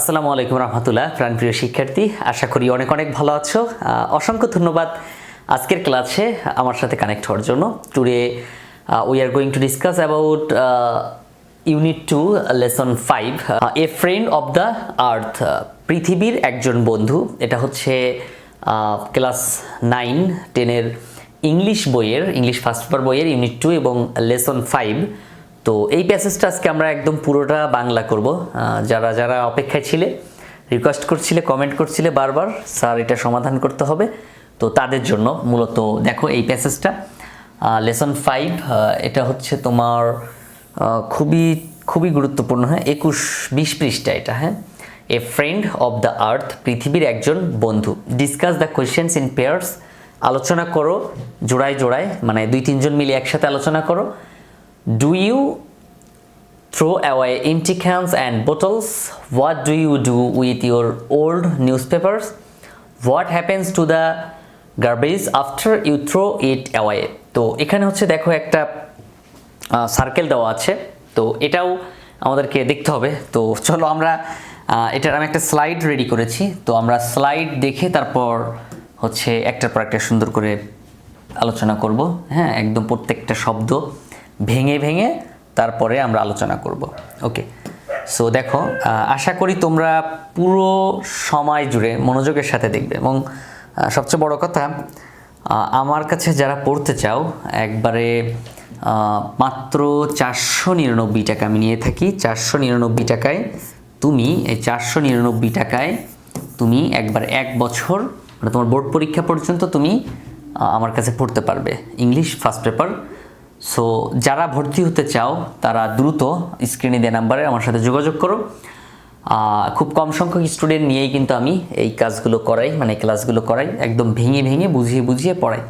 আসসালামু আলাইকুম রহমতুল্লাহ। প্রাণপ্রিয় শিক্ষার্থী, আশা করি অনেক অনেক ভালো আছো। অসংখ্য ধন্যবাদ আজকের ক্লাসে আমার সাথে কানেক্ট হওয়ার জন্য। Today we are going to discuss about unit 2 lesson 5 a friend of the earth, পৃথিবীর একজন বন্ধু। এটা হচ্ছে ক্লাস 9-10-এর ইংলিশ বইয়ের, ইংলিশ ফার্স্ট পেপার বইয়ের ইউনিট 2 এবং লেসন 5। তো এই প্যাসেজটা আজকে আমরা একদম পুরোটা বাংলা করব। যারা যারা অপেক্ষায় ছিলে, রিকোয়েস্ট করছিলে, কমেন্ট করছিলে বারবার, স্যার এটা সমাধান করতে হবে, তো তাদের জন্য মূলত দেখো এই প্যাসেজটা লেসন 5। এটা হচ্ছে তোমার খুবই খুবই গুরুত্বপূর্ণ। হ্যাঁ, 21-20 পৃষ্ঠা এটা। হ্যাঁ, a friend of the earth, পৃথিবীর একজন বন্ধু। Discuss the questions in pairs, আলোচনা করো জোড়ায় জোড়ায়, মানে 2-3 জন মিলে একসাথে আলোচনা করো। Do you throw away empty cans and bottles? What do you do with your old newspapers? What happens to the garbage after you throw it away? তো এখানে হচ্ছে দেখো একটা সার্কেল দেওয়া আছে, তো এটাও আমাদেরকে দেখতে হবে। তো চলো আমরা এটার আমি একটা স্লাইড রেডি করেছি, তো আমরা স্লাইড দেখে তারপর হচ্ছে একটার পর একটা সুন্দর করে আলোচনা করব। হ্যাঁ, একদম প্রত্যেকটা শব্দ ভেঙে ভেঙে তারপরে আমরা আলোচনা করব। ওকে, সো দেখো, আশা করি তোমরা পুরো সময় জুড়ে মনোযোগের সাথে দেখবে। এবং সবচেয়ে বড় কথা, আমার কাছে যারা পড়তে চাও, একবারে মাত্র 499 টাকা আমি নিয়ে থাকি। 499 টাকায় তুমি, এই 499 টাকায় তুমি একবার 1 বছর, মানে তোমার বোর্ড পরীক্ষা পর্যন্ত তুমি আমার কাছে পড়তে পারবে ইংলিশ ফার্স্ট পেপার। সো যারা ভর্তি হতে চাও তারা দ্রুত স্ক্রিনে দেওয়া নাম্বারে আমার সাথে যোগাযোগ করো। খুব কম সংখ্যক স্টুডেন্ট নিয়েই কিন্তু আমি এই কাজগুলো করাই, মানে ক্লাসগুলো করাই, একদম ভেঙে ভেঙে বুঝিয়ে বুঝিয়ে পড়াই।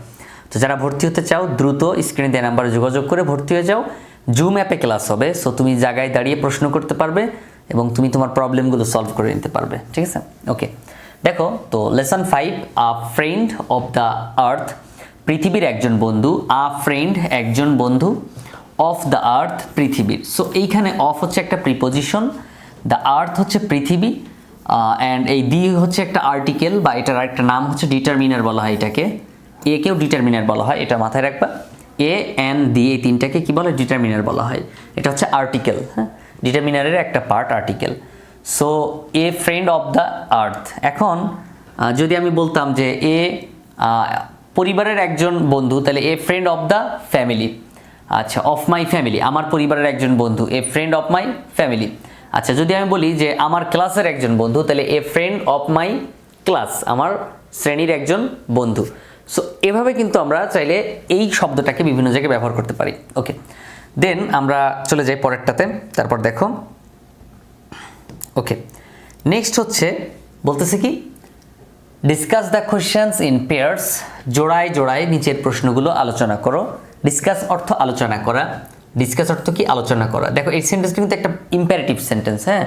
তো যারা ভর্তি হতে চাও দ্রুত স্ক্রিনে দেওয়া নাম্বারে যোগাযোগ করে ভর্তি হয়ে যাও। জুম অ্যাপে ক্লাস হবে, সো তুমি জায়গায় দাঁড়িয়ে প্রশ্ন করতে পারবে এবং তুমি তোমার প্রবলেমগুলো সলভ করে নিতে পারবে। ঠিক আছে? ওকে, দেখো তো lesson 5, a friend of the earth, পৃথিবীর একজন বন্ধু। আ ফ্রেন্ড একজন বন্ধু, অফ দ্য আর্থ পৃথিবীর। সো এইখানে অফ হচ্ছে একটা প্রিপোজিশন, দ্য আর্থ হচ্ছে পৃথিবী, অ্যান্ড এই দি হচ্ছে একটা আর্টিকেল, বা এটার আরেকটা নাম হচ্ছে ডিটারমিনার বলা হয় এটাকে। এ কেও ডিটারমিনার বলা হয়, এটা মাথায় রাখবা। এ, এন, দি, এই তিনটাকে কি বলে? ডিটারমিনার বলা হয়। এটা হচ্ছে আর্টিকেল। হ্যাঁ, ডিটারমিনারের একটা part article. So a friend of the earth. এখন যদি আমি বলতাম যে এ পরিবারের একজন বন্ধু, তাহলে a friend of the family. আচ্ছা, অফ মাই ফ্যামিলি, আমার পরিবারের একজন বন্ধু, a friend of my family. আচ্ছা, যদি আমি বলি যে আমার ক্লাসের একজন বন্ধু, তাহলে a friend of my class, আমার শ্রেণীর একজন বন্ধু। সো এভাবে কিন্তু আমরা চাইলে এই শব্দটাকে বিভিন্ন জায়গায় ব্যবহার করতে পারি। ওকে, দেন আমরা চলে যাই পরেরটাতে। তারপর দেখো, ওকে, নেক্সট হচ্ছে বলতেছে কি, discuss the questions in pairs, জোড়ায় জোড়ায় নিচের প্রশ্নগুলো আলোচনা করো। ডিসকাস অর্থ আলোচনা করা, ডিসকাস অর্থ কি? আলোচনা করা। দেখো এই সেন্টেন্সটা কিন্তু একটা ইম্পারেটিভ সেন্টেন্স। হ্যাঁ,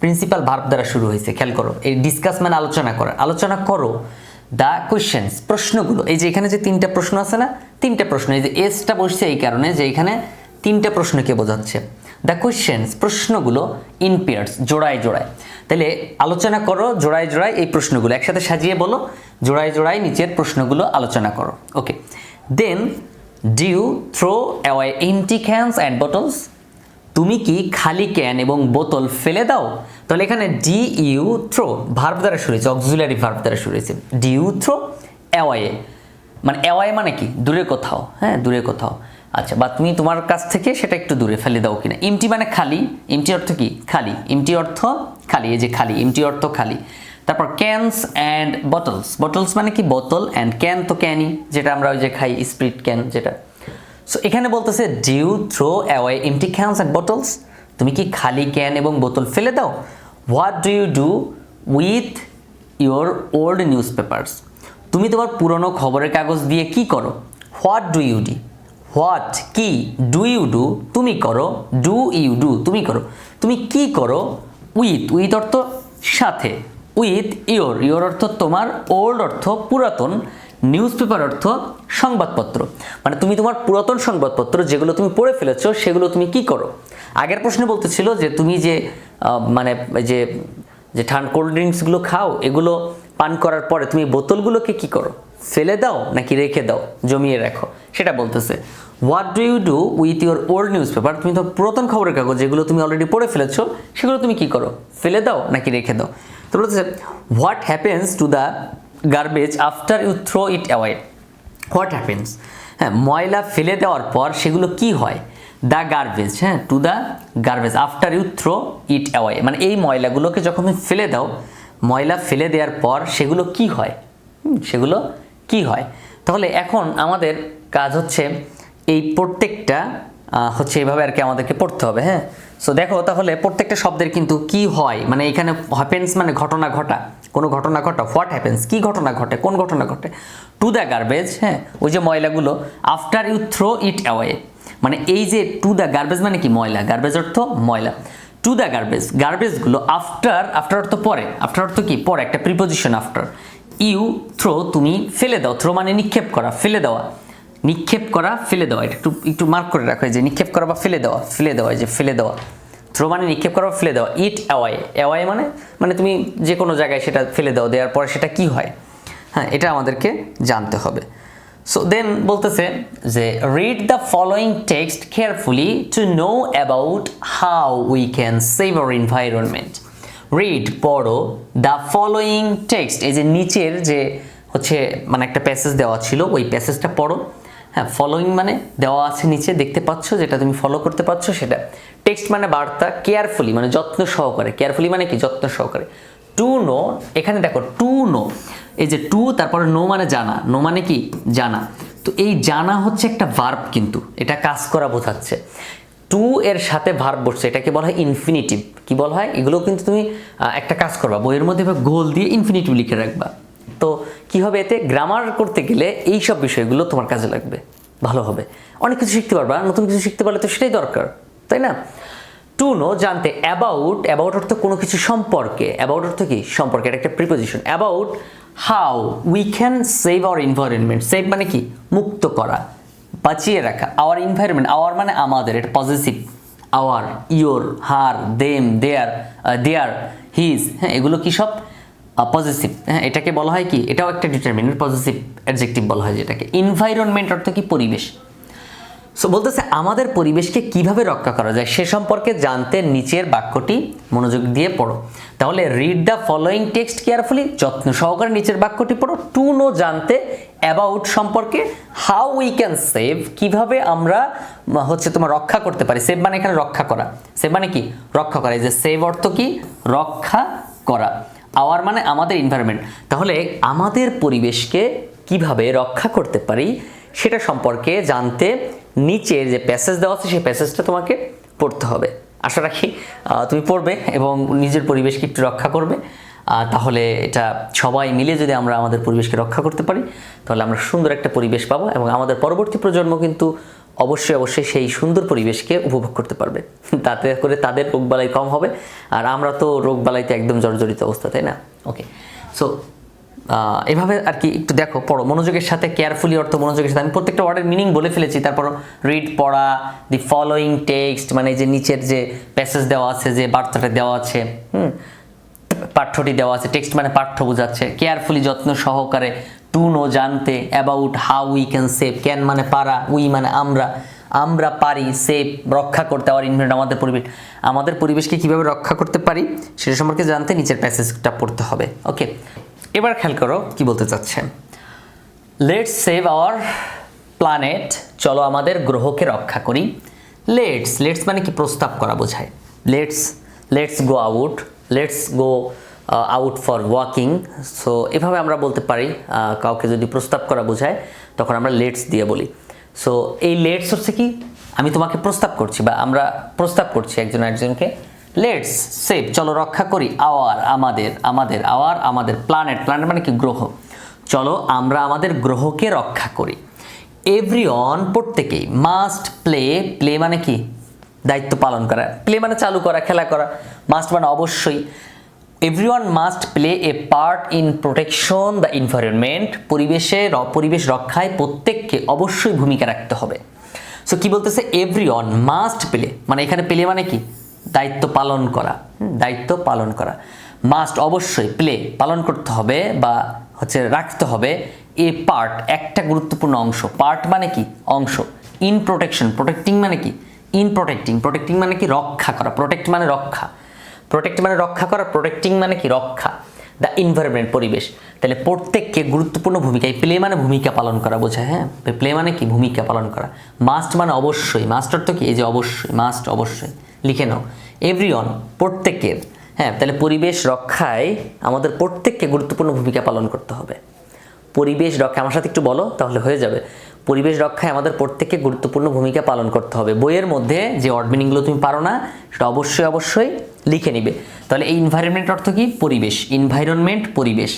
প্রিন্সিপাল ভার্ব দ্বারা শুরু হয়েছে, খেয়াল করো। এই ডিসকাস মানে আলোচনা করা, আলোচনা করো দ্য কোয়েশ্চেন্স, প্রশ্নগুলো। এই যে এখানে যে 3টা প্রশ্ন আছে না, 3টা প্রশ্ন, এই যে এসটা বসছে এই কারণে যে এখানে 3টা প্রশ্নকে বোঝাচ্ছে। দ্য কোয়েশ্চেন্স, প্রশ্নগুলো, ইন পেয়ার্স, জোড়ায় জোড়ায়। তাহলে আলোচনা করো জোড়ায় জোড়ায় এই প্রশ্নগুলো, একসাথে সাজিয়ে বলো, জোড়ায় জোড়ায় নিচের প্রশ্নগুলো আলোচনা করো। Okay, then do you throw away empty cans and bottles, তুমি কি খালি ক্যান এবং বোতল ফেলে দাও? তাহলে এখানে ডি ইউ থ্রো ভার্ব দ্বারা শুরু হয়েছে, অক্সিলারি ভার্ব দ্বারা শুরু হয়েছে। ডি ইউ থ্রো অ্যাওয়ে, মানে অ্যাওয়ে মানে কি? দূরে কোথাও। হ্যাঁ, দূরে কোথাও। আচ্ছা, বা তুমি তোমার কাছ থেকে সেটা একটু দূরে ফেলে দাও কিনা। এমটি মানে খালি, এমটি অর্থ কি? খালি। এমটি অর্থ খালি, এই যে খালি, এমটি অর্থ খালি। তারপর ক্যানস অ্যান্ড বটলস, বটলস মানে কি? বোতল, অ্যান্ড ক্যান তো ক্যানই, যেটা আমরা ওই যে খাই, স্প্রিট ক্যান যেটা। সো এখানে বলতেছে do you throw away empty cans and bottles, তুমি কি খালি ক্যান এবং বোতল ফেলে দাও? What do you do with your old newspapers, তুমি তোমার পুরনো খবরের কাগজ দিয়ে কি করো? হোয়াট ডু ইউ ডি, হোয়াট কি, ডু ইউ ডু তুমি করো, ডু ইউ ডু তুমি করো, তুমি কি করো? উইথ, উইথ অর্থ সাথে, উইথ ইয়োর, ইয়োর অর্থ তোমার, ওল্ড অর্থ পুরাতন, নিউজ পেপার অর্থ সংবাদপত্র, মানে তুমি তোমার পুরাতন সংবাদপত্র যেগুলো তুমি পড়ে ফেলেছো সেগুলো তুমি কি করো। আগের প্রশ্নে বলতেছিল যে তুমি যে মানে যে যে ঠান্ডা কোল্ড ড্রিঙ্কসগুলো খাও, এগুলো পান করার পরে তুমি বোতলগুলোকে কি করো, ফেলে দাও নাকি রেখে দাও, জমিয়ে রাখো, সেটা বলতেছে। What do you do with your old newspaper, তুমি তো পুরাতন খবরের কাগজ যেগুলো তুমি অলরেডি পড়ে ফেলেছো সেগুলো তুমি কি করো, ফেলে দাও নাকি রেখে দাও। তো বলতেছে what happens to the garbage after you throw it away, what happens, হ্যাঁ ময়লা ফেলে দেওয়ার পর সেগুলো কি হয়, দ্য গার্বেজ, হ্যাঁ to the garbage after you throw it away, মানে এই ময়লাগুলোকে যখন তুমি ফেলে দাও, ময়লা ফেলে দেওয়ার পর সেগুলো কি হয়, সেগুলো কি হয়। তাহলে এখন আমাদের কাজ হচ্ছে এই প্রত্যেকটা হচ্ছে এইভাবে আর কি আমাদেরকে পড়তে হবে। হ্যাঁ, সো দেখো তাহলে প্রত্যেকটা শব্দের কিন্তু কি হয়, মানে এখানে হ্যাপেন্স মানে ঘটনা ঘটা, কোনো ঘটনা ঘটা, হোয়াট হ্যাপেন্স কি ঘটনা ঘটে, কোন ঘটনা ঘটে, টু দ্য গার্বেজ, হ্যাঁ ওই যে ময়লাগুলো, after you throw it away, মানে এই যে টু দ্য গার্বেজ মানে কি ময়লা, গার্বেজ অর্থ ময়লা, টু দ্য গার্বেজ, গার্বেজগুলো আফটার, আফটার অর্থ পরে, আফটার অর্থ কি পরে, একটা প্রিপোজিশন আফটার, ইউ থ্রো তুমি ফেলে দাও, থ্রো মানে নিক্ষেপ করা, ফেলে দেওয়া, নিক্ষেপ করা ফেলে দেওয়া, এটা একটু একটু মার্ক করে রাখো যে নিক্ষেপ করা বা ফেলে দেওয়া, ফেলে দেওয়া, যে ফেলে দেওয়া, থ্রো মানে নিক্ষেপ করা বা ফেলে দেওয়া, ইট অ্যাওয়ে, অ্যাওয়ে মানে মানে তুমি যে কোনো জায়গায় সেটা ফেলে দাও, দেওয়ার পরে সেটা কি হয়, হ্যাঁ এটা আমাদেরকে জানতে হবে। সো দেন বলতেছে যে read the following text carefully to know about how we can save our environment. Read পড়ো, দ্য ফলোয়িং টেক্সট, এই যে নিচের যে হচ্ছে মানে একটা প্যাসেজ দেওয়া ছিল ওই প্যাসেজটা পড়ো। হ্যাঁ ফলোয়িং মানে দেওয়া আছে নিচে দেখতে পাচ্ছ, যেটা তুমি ফলো করতে পারছো সেটা। টেক্সট মানে বার্তা, কেয়ারফুলি মানে যত্ন সহকারে, কেয়ারফুলি মানে কি যত্ন সহকারে। টু নো, এখানে দেখো টু নো, এই যে টু তারপরে নো মানে জানা, নো মানে কি জানা, তো এই জানা হচ্ছে একটা ভার্ব, কিন্তু এটা কাজ করা বোঝাচ্ছে। টু এর সাথে ভার্ব বসছে, এটাকে বলা হয় ইনফিনিটিভ। কি বলা হয়, এগুলো কিন্তু তুমি একটা কাজ করবা, বইয়ের মধ্যে গোল দিয়ে ইনফিনিটিভ লিখে রাখবা। তো কি হবে, এতে গ্রামার করতে গেলে এই সব বিষয়গুলো তোমার কাজে লাগবে, ভালো হবে, অনেক কিছু শিখতে পারবা, নতুন কিছু শিখতে পারলে তো সেটাই দরকার, তাই না। টু নো জানতে, অ্যাবাউট, অ্যাবাউট অর্থ কোনো কিছু সম্পর্কে, অ্যাবাউট অর্থ কি সম্পর্কে, এটা একটা preposition. About how we can save our environment, save মানে কি মুক্ত করা, বাঁচিয়ে রাখা, আওয়ার এনভায়রনমেন্ট, আওয়ার মানে আমাদের, এটা positive, our, your, her, them, there, there, his, হ্যাঁ এগুলো কি সব পজিটিভ, হ্যাঁ এটাকে বলা হয় কি, এটাও একটা ডিটারমিনেন্ট, পজিটিভ অ্যাডজেক্টিভ বলা হয় যেটাকে। এনভায়রনমেন্ট অর্থ কি পরিবেশ। সো বলতেছে আমাদের পরিবেশকে কিভাবে রক্ষা করা যায় সে সম্পর্কে জানতে নিচের বাক্যটি মনোযোগ দিয়ে পড়ো। তাহলে read the following text carefully, যত্ন সহকারে নিচের বাক্যটি পড়ো। টু নো জানতে, অ্যাবাউট সম্পর্কে, হাউ উই ক্যান সেভ কিভাবে আমরা হচ্ছে তোমার রক্ষা করতে পারি, সেভ মানে এখানে রক্ষা করা, সেভ মানে কি রক্ষা করা, এই যে সেভ অর্থ কি রক্ষা করা, আওয়ার মানে আমাদের এনভায়রনমেন্ট, তাহলে আমাদের পরিবেশকে কিভাবে রক্ষা করতে পারি সেটা সম্পর্কে জানতে নিচের যে প্যাসেজ দেওয়া আছে সেই প্যাসেজটা তোমাকে পড়তে হবে। আশা রাখি তুমি পড়বে এবং নিজের পরিবেশকে একটু রক্ষা করবে, তাহলে এটা সবাই মিলে যদি আমরা আমাদের পরিবেশকে রক্ষা করতে পারি তাহলে আমরা সুন্দর একটা পরিবেশ পাবো এবং আমাদের পরবর্তী প্রজন্ম কিন্তু অবশ্যই অবশ্যই সেই সুন্দর পরিবেশকে উপভোগ করতে পারবে, তাতে করে তাদের রোগবালাই কম হবে আর আমরা তো রোগবালাইতে একদম জর্জরিত অবস্থা, তাই না। ওকে, সো এভাবে আর কি একটু দেখো, পড়ো মনোযোগের সাথে, কেয়ারফুলি অর্থ মনোযোগের সাথে, আমি প্রত্যেকটা ওয়ার্ডের মিনিং বলে ফেলেছি, তারপর রিড পড়া, দি ফলোয়িং টেক্সট মানে যে নিচের যে প্যাসেজ দেওয়া আছে, যে বার্তাটা দেওয়া আছে, পাঠ্যটি দেওয়া আছে, টেক্সট মানে পাঠ্য বোঝাচ্ছে, কেয়ারফুলি যত্ন সহকারে, টু নো জানতে, about how we can save, can মানে পারা, উই মানে আমরা, আমরা পারি, সেভ রক্ষা করতে, আওয়ার এনভায়রনমেন্ট আমাদের পরিবেশ, আমাদের পরিবেশকে কিভাবে রক্ষা করতে পারি সেটা সম্পর্কে জানতে নিচের প্যাসেজটা পড়তে হবে। ওকে, এবার খেয়াল করো কি বলতে চাচ্ছেন। লেটস সেভ আওয়ার প্ল্যানেট, চলো আমাদের গ্রহকে রক্ষা করি। লেটস, লেটস মানে কি প্রস্তাব করা বোঝায়, let's, let's go out, let's go out for walking. So এভাবে আমরা বলতে পারি, কাউকে যদি প্রস্তাব করা বোঝায় তখন আমরা লেটস দিয়ে বলি। সো এই লেটস হচ্ছে কি আমি তোমাকে প্রস্তাব করছি বা আমরা প্রস্তাব করছি একজন একজনকে, লেটস সেভ চলো রক্ষা করি, আওয়ার আমাদের, আমাদের আওয়ার আমাদের প্ল্যানেট, প্ল্যানেট মানে কি গ্রহ, চলো আমরা আমাদের গ্রহকে রক্ষা করি। এভরিওয়ান প্রত্যেকেই, মাস্ট প্লে, প্লে মানে কি দায়িত্ব পালন করা, প্লে মানে চালু করা, খেলা করা, মাস্ট মানে অবশ্যই, everyone must play a part in protection the environment, পরিবেশ রক্ষায় প্রত্যেককে অবশ্যই ভূমিকা রাখতে হবে। সো কি বলতেছে, এভরিওয়ান মাস্ট প্লে, মানে এখানে প্লে মানে কি দায়িত্ব পালন করা, দায়িত্ব পালন করা, মাস্ট অবশ্যই প্লে পালন করতে হবে বা হচ্ছে রাখতে হবে এ পার্ট একটা গুরুত্বপূর্ণ অংশ। পার্ট মানে কি অংশ। ইন প্রোটেকশন, প্রোটেক্টিং মানে কি ইন প্রোটেক্টিং, প্রোটেক্টিং মানে কি রক্ষা করা, প্রোটেক্ট মানে রক্ষা, প্রোটেক্ট মানে রক্ষা করা, প্রোটেক্টিং মানে কি রক্ষা দ্য এনভায়রনমেন্ট পরিবেশ। তাহলে প্রত্যেককে গুরুত্বপূর্ণ ভূমিকা, এই প্লে মানে ভূমিকা পালন করা বোঝায়। হ্যাঁ, প্লে মানে কি ভূমিকা পালন করা। মাস্ট মানে অবশ্যই, মাস্ট অর্থ কি এই যে অবশ্যই, মাস্ট অবশ্যই লিখে নাও। এভরিওয়ান প্রত্যেকের, হ্যাঁ তাহলে পরিবেশ রক্ষায় আমাদের প্রত্যেককে গুরুত্বপূর্ণ ভূমিকা পালন করতে হবে। পরিবেশ রক্ষা আমার সাথে একটু বলো তাহলে হয়ে যাবে। পরিবেশ রক্ষায় আমাদের প্রত্যেককে গুরুত্বপূর্ণ ভূমিকা পালন করতে হবে। বইয়ের মধ্যে যে ওয়ার্ড মিনিংগুলো তুমি পারো না সেটা অবশ্যই অবশ্যই লিখে নিবে। তাহলে এই এনভায়রনমেন্ট অর্থ কি পরিবেশ, এনভায়রনমেন্ট পরিবেশ।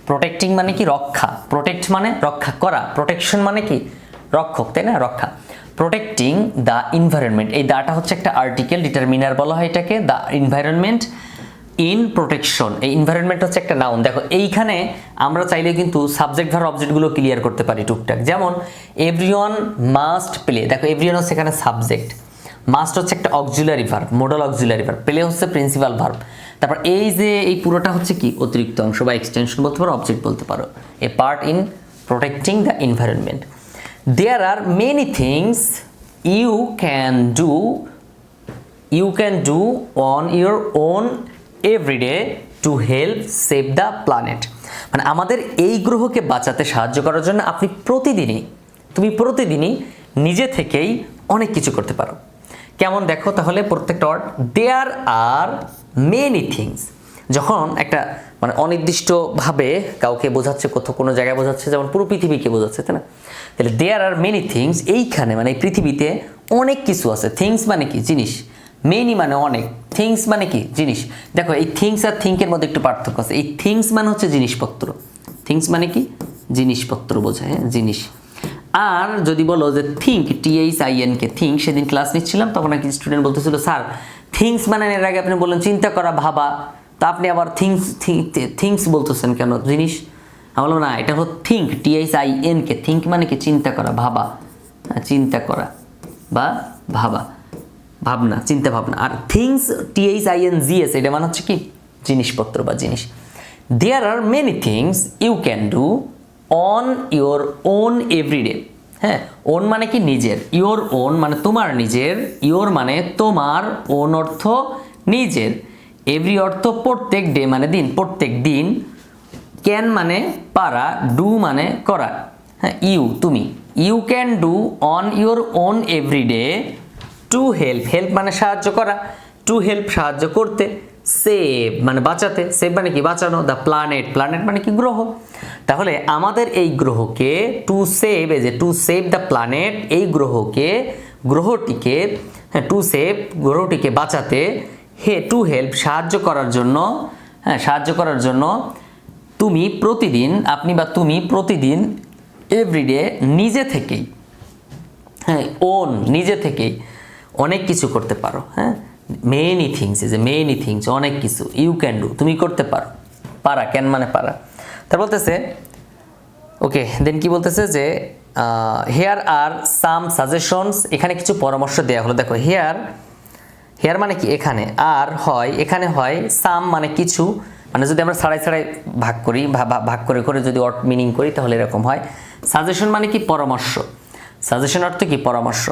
প্রোটেক্টিং মানে কি রক্ষা, প্রোটেক্ট মানে রক্ষা করা, প্রোটেকশন মানে কি রক্ষক, তাই না, রক্ষা। প্রোটেক্টিং দ্য এনভায়রনমেন্ট, এই দাটা হচ্ছে একটা আর্টিকেল, ডিটারমিনার বলা হয় এটাকে, দ্য এনভায়রনমেন্ট ইন প্রোটেকশন। এই এনভায়রনমেন্ট হচ্ছে একটা নাউন। দেখো এইখানে আমরা চাইলে কিন্তু সাবজেক্ট ভার্ব অবজেক্টগুলো ক্লিয়ার করতে পারি টুকটাক। যেমন এভরিওয়ান মাস্ট প্লে, দেখো এভরিওয়ান হচ্ছে এখানে সাবজেক্ট, মাস্ট হচ্ছে একটা auxiliary verb, modal auxiliary verb, play হচ্ছে প্রিন্সিপাল ভার্ব। তারপর এই যে এই পুরোটা হচ্ছে কি অতিরিক্ত অংশ বা এক্সটেনশন বলতে পারো, অবজেক্ট বলতে পারো। A part in protecting the environment. There are many things you can do on your own everyday to help save the planet. মানে আমাদের এই গ্রহকে বাঁচাতে সাহায্য করার জন্য তুমি প্রতিদিনই নিজে থেকেই অনেক কিছু করতে পারো। কেমন দেখো তাহলে প্রত্যেকটা word, there are many things যখন একটা মানে অনির্দিষ্টভাবে কাউকে বোঝাচ্ছে, কোনো জায়গায় বোঝাচ্ছে, যেমন পুরো পৃথিবীকে বোঝাচ্ছে, তাই না। তাহলে দেয়ার আর মেনি থিংস, এইখানে মানে এই পৃথিবীতে অনেক কিছু আছে। থিংস মানে কি জিনিস, মেনি মানে অনেক, থিংস মানে কি জিনিস। দেখো এই থিংস আর থিঙ্কের মধ্যে একটু পার্থক্য আছে। এই থিংস মানে হচ্ছে জিনিসপত্র, থিংস মানে কি জিনিসপত্র বোঝায়, হ্যাঁ জিনিস। আর যদি বলো যে থিঙ্ক, THINK থিঙ্ক, সেদিন ক্লাস নিচ্ছিলাম তখন নাকি স্টুডেন্ট বলতেছিল স্যার থিংস মানে এর আগে আপনি বললেন চিন্তা করা, ভাবা, তা আপনি আবার থিংস বলতেছেন কেন, জিনিস। আমি বললাম না, এটা হলো থিঙ্ক, THINK থিঙ্ক মানে কি চিন্তা করা, ভাবা, চিন্তা করা বা ভাবা, ভাবনা, চিন্তা ভাবনা। আর থিংস THINGS এটা মানে হচ্ছে কি জিনিসপত্র বা জিনিস। There are many things you can do on your own everyday. হ্যাঁ, ওন মানে কি নিজের, ইউর ওন মানে তোমার নিজের, ইউর মানে তোমার, ওন অর্থ নিজের, এভরি অর্থ প্রত্যেক, ডে মানে দিন, প্রত্যেক দিন, ক্যান মানে পারা, ডু মানে করা। হ্যাঁ তুমি, you can do on your own everyday to help, help মানে সাহায্য করা, টু হেল্প সাহায্য করতে, সেভ মানে বাঁচাতে, সেভ মানে কি বাঁচানো, দ্য প্ল্যানেট, প্ল্যানেট মানে কি গ্রহ। তাহলে আমাদের এই গ্রহকে টু সেভ, এই যে টু সেভ দ্য প্ল্যানেট, এই গ্রহটিকে টু সেভ গ্রহটিকে বাঁচাতে, টু হেল্প সাহায্য করার জন্য, হ্যাঁ সাহায্য করার জন্য তুমি প্রতিদিন, আপনি বা তুমি প্রতিদিন এভরিডে নিজে থেকেই, হ্যাঁ ওন নিজে থেকেই অনেক কিছু করতে পারো। হ্যাঁ মেনি থিংস, যে মেনি থিংস অনেক কিছু, ইউ ক্যান ডু তুমি করতে পারো, পারা, ক্যান মানে পারা। তার বলতেছে ওকে, দেন কি বলতেছে যে হেয়ার আর সাম সাজেশনস, এখানে কিছু পরামর্শ দেওয়া হলো। দেখো হেয়ার মানে কি এখানে, আর হয় এখানে হয়, সাম মানে কিছু, মানে যদি আমরা ছাড়াই ভাগ করি, ভাগ করে করে যদি অর্থ মিনিং করি তাহলে এরকম হয়। সাজেশন মানে কি পরামর্শ, সাজেশন অর্থ কি পরামর্শ।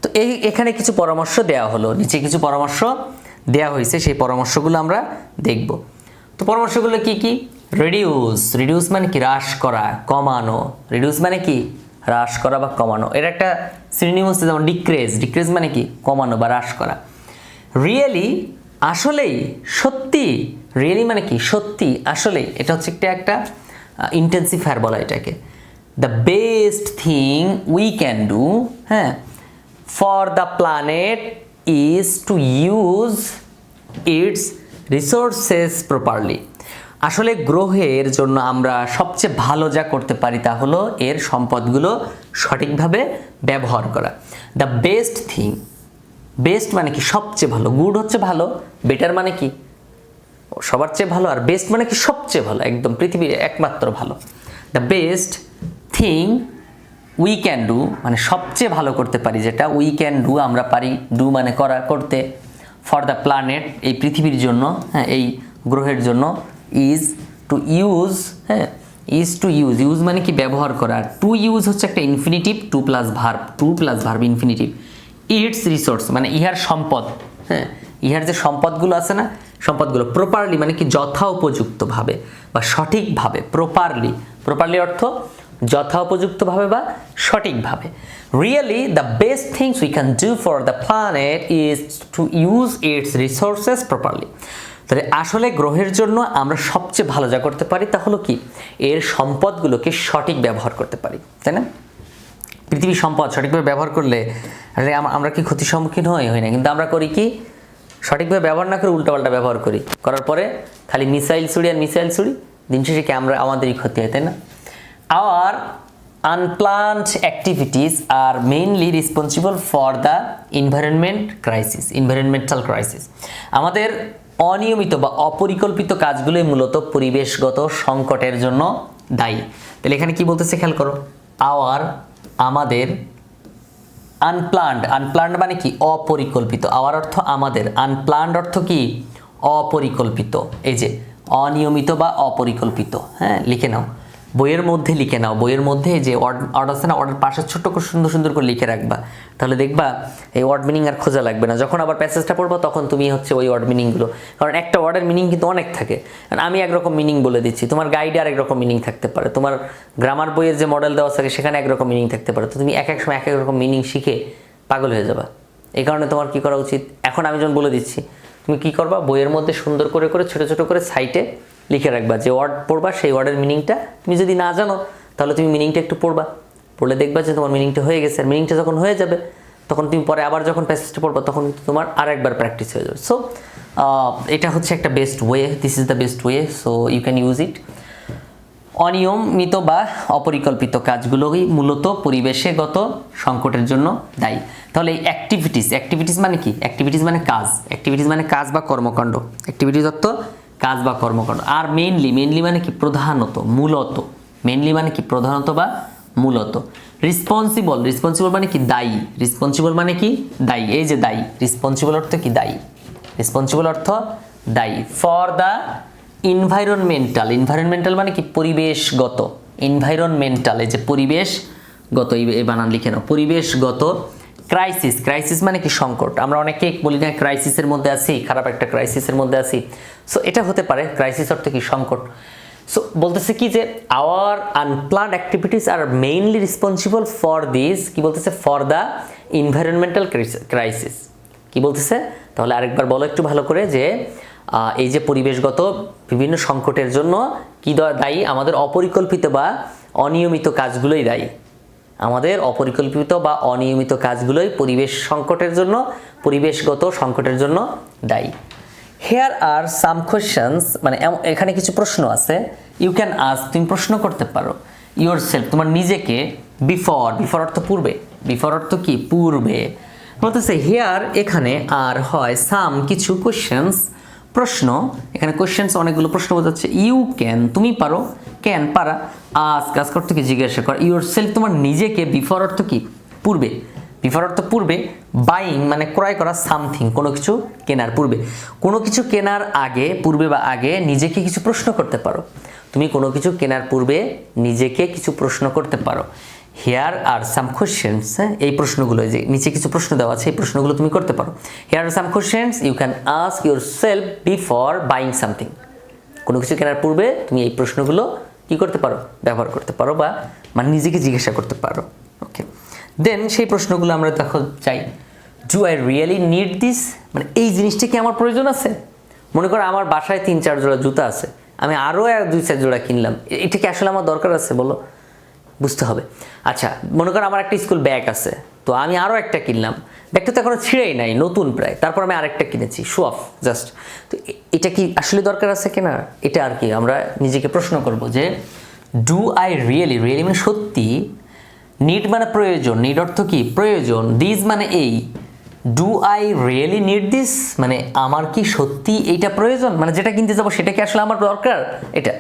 তো এখানে কিছু পরামর্শ দেওয়া হলো, নিচে কিছু পরামর্শ দেওয়া হয়েছে, সেই পরামর্শগুলো আমরা দেখব। তো পরামর্শগুলো কি কি, রিডিউস মানে কি হ্রাস করা, কমানো, রিডিউস মানে কি হ্রাস করা বা কমানো। এর একটা সিনোনিম হচ্ছে যেমন ডিক্রিজ মানে কি কমানো বা হ্রাস করা। রিয়েলি আসলেই, সত্যি, রিয়েলি মানে কি সত্যি, আসলেই, এটা হচ্ছে একটা ইন্টেন্সিফায়ার বলা এটাকে। The best thing we can do, হ্যাঁ, for the planet is to use its resources properly. আসলে গ্রহের জন্য আমরা সবচেয়ে ভালো যা করতে পারি তা হলো এর সম্পদগুলো সঠিকভাবে ব্যবহার করা। দ্য বেস্ট থিং, বেস্ট মানে কি সবচেয়ে ভালো, গুড হচ্ছে ভালো, বেটার মানে কি সবার চেয়ে ভালো, আর বেস্ট মানে কি সবচেয়ে ভালো, একদম পৃথিবীর একমাত্র ভালো। The best thing we can do মানে সবচেয়ে ভালো করতে পারি যেটা, উই ক্যান ডু আমরা পারি, ডু মানে করা, করতে, ফর দ্য প্ল্যানেট এই পৃথিবীর জন্য, হ্যাঁ এই গ্রহের জন্য ইজ টু ইউজ, হ্যাঁ, ইজ টু ইউজ, ইউজ মানে কি ব্যবহার করা, আর টু ইউজ হচ্ছে একটা infinitive, to plus verb infinitive, its resource মানে ইহার সম্পদ, হ্যাঁ, ইহার যে সম্পদগুলো আছে না, সম্পদগুলো প্রপারলি মানে কি যথা উপযুক্তভাবে বা সঠিকভাবে, প্রপারলি অর্থ যথা উপযুক্তভাবে বা সঠিকভাবে। Really the best things we can do for the planet is to use its resources properly. তাহলে আসলে গ্রহের জন্য আমরা সবচেয়ে ভালো যা করতে পারি তা হলো কি, এর সম্পদগুলোকে সঠিক ব্যবহার করতে পারি, তাই না? পৃথিবীর সম্পদ সঠিকভাবে ব্যবহার করলে আমরা কি ক্ষতির সম্মুখীন হই না, কিন্তু আমরা করি কি, সঠিকভাবে ব্যবহার না করে উল্টাপাল্টা ব্যবহার করার পরে খালি মিসাইল ছুড়ি, দিন শেষে কি আমাদেরই ক্ষতি হয়, তাই না? Our unplanned activities are mainly responsible for the environmental crisis. আমাদের অনিয়মিত বা অপরিকল্পিত কাজগুলোই মূলত পরিবেশগত সংকটের জন্য দায়ী। তাহলে এখানে কি বলতেছে খেয়াল করো, আমাদের আনপ্লান্ড মানে কি অপরিকল্পিত, অর্থ আমাদের, আনপ্লান্ড অর্থ কি অপরিকল্পিত, এই যে অনিয়মিত বা অপরিকল্পিত, হ্যাঁ, লিখে নাও, বইয়ের মধ্যে যে ওয়ার্ড আছে না, ওয়ার্ডের পাশে ছোট্ট করে সুন্দর করে লিখে রাখবা, তাহলে দেখবা এই ওয়ার্ড মিনিং আর খোঁজা লাগবে না। যখন আবার প্যাসেজটা পড়বো তখন তুমি হচ্ছে ওই ওয়ার্ড মিনিংগুলো, কারণ একটা ওয়ার্ডের মিনিং কিন্তু অনেক থাকে, আমি একরকম মিনিং বলে দিচ্ছি, তোমার গাইডে আরেক রকম মিনিং থাকতে পারে, তোমার গ্রামার বইয়ের যে মডেল দেওয়া থাকে সেখানে একরকম মিনিং থাকতে পারে, তো তুমি এক এক সময় এক এক রকম মিনিং শিখে পাগল হয়ে যাবা। এই কারণে তোমার কি করা উচিত, এখন আমি যখন বলে দিচ্ছি তুমি কি করবা, বইয়ের মধ্যে সুন্দর করে ছোট করে সাইটে লিখে রাখবা, যে ওয়ার্ড পড়বা সেই ওয়ার্ডের মিনিংটা তুমি যদি না জানো তাহলে তুমি মিনিংটা একটু পড়লে দেখবা যে তোমার মিনিংটা হয়ে গেছে, আর মিনিংটা যখন হয়ে যাবে তখন তুমি পরে আবার যখন প্যাসেজটা পড়বা তখন তোমার আরেকবার প্র্যাকটিস হয়ে যাবে। সো এটা হচ্ছে একটা best way, this is the best way, so you can use it. অনিয়মিত বা অপরিকল্পিত কাজগুলোই মূলত পরিবেশগত সংকটের জন্য দায়ী। তাহলে এই অ্যাক্টিভিটিস মানে কি, অ্যাক্টিভিটিস মানে কাজ বা কর্মকাণ্ড, অ্যাক্টিভিটিস অর্থ কাজ বা কর্মকাণ্ড, আর মেইনলি মানে কি প্রধানত, মূলত, বা মূলত। রেসপন্সিবল মানে কি দায়ী, এই যে দায়ী, রেসপন্সিবল অর্থ কি দায়ী, ফর দ্য এনভায়রনমেন্টাল মানে কি পরিবেশগত, এই যে পরিবেশগত, এই বানান লিখে নাও, পরিবেশগত ক্রাইসিস মানে কি সংকট, আমরা অনেকে বলি না ক্রাইসিসের মধ্যে আছি, খারাপ একটা ক্রাইসিসের মধ্যে আছি, সো এটা হতে পারে, ক্রাইসিস অর্থ কি সংকট। সো বলতেছে কি যে our unplanned activities are mainly responsible for this, কি বলতেছে, ফর দ্য এনভায়রনমেন্টাল ক্রাইসিস, কি বলতেছে, তাহলে আরেকবার বলো একটু ভালো করে, যে এই যে পরিবেশগত বিভিন্ন সংকটের জন্য কি দায়ী, আমাদের অপরিকল্পিত বা অনিয়মিত কাজগুলোই দায়ী, পরিবেশগত সংকটের জন্য দায়ী। হেয়ার আর সাম কোয়েশ্চেন্স, মানে এখানে কিছু প্রশ্ন আছে, ইউ ক্যান আস্ক, তুমি প্রশ্ন করতে পারো, ইয়োরসেলফ তোমার নিজেকে, বিফোর অর্থ পূর্বে, পূর্বে বলতেছে, হেয়ার এখানে আর হয় সাম কিছু কোয়েশ্চেন্স, প্রশ্ন, এখানে কোয়েশ্চেন্স অনেকগুলো প্রশ্ন বোঝাচ্ছে, ইউ ক্যান তুমি পারো, ক্যান পারা, আস্ক অর্থ কি জিজ্ঞাসা কর, ইয়োরসেলফ তোমার নিজেকে, বিফোর অর্থ কি পূর্বে, বাইং মানে ক্রয় করা, সামথিং কোনো কিছু কেনার পূর্বে, কোনো কিছু কেনার আগে, পূর্বে বা আগে নিজেকে কিছু প্রশ্ন করতে পারো, তুমি কোনো কিছু কেনার পূর্বে নিজেকে কিছু প্রশ্ন করতে পারো। হেয়ার আর সাম কোয়েশ্চেন্স, এই প্রশ্নগুলো, যে নিচে কিছু প্রশ্ন দেওয়া আছে এই প্রশ্নগুলো তুমি করতে পারো। Here are some questions you can ask yourself before buying something, কোনো কিছু কেনার পূর্বে তুমি এই প্রশ্নগুলো কি করতে পারো, ব্যবহার করতে পারো, বা মানে নিজেকে জিজ্ঞাসা করতে পারো। ওকে, দেন সেই প্রশ্নগুলো আমরা দেখো চাই, do I really need this, মানে এই জিনিসটা কি আমার প্রয়োজন আছে, মনে করো আমার বাসায় 3-4 জোড়া জুতা আছে, আমি আরও 2-4 জোড়া কিনলাম, এটা কি আসলে আমার দরকার আছে, বলো, বুঝতে হবে। আচ্ছা, মনে করো আমার একটা স্কুল ব্যাগ আছে, তো আমি আরও একটা কিনলাম, ব্যাগটা তো এখনো ছিঁড়েই নাই, নতুন প্রায়, তারপর আমি আরেকটা কিনেছি, শো অফ জাস্ট, তো এটা কি আসলে দরকার আছে কিনা, এটা আর কি আমরা নিজেকে প্রশ্ন করব, যে ডু আই রিয়েলি মানে সত্যি, নিড মানে প্রয়োজন, নিড অর্থ কি প্রয়োজন, দিস মানে এই, do I really need this মানে আমার কি সত্যি এইটা প্রয়োজন, মানে যেটা কিনতে যাবো সেটা কি আসলে আমার দরকার, এটা।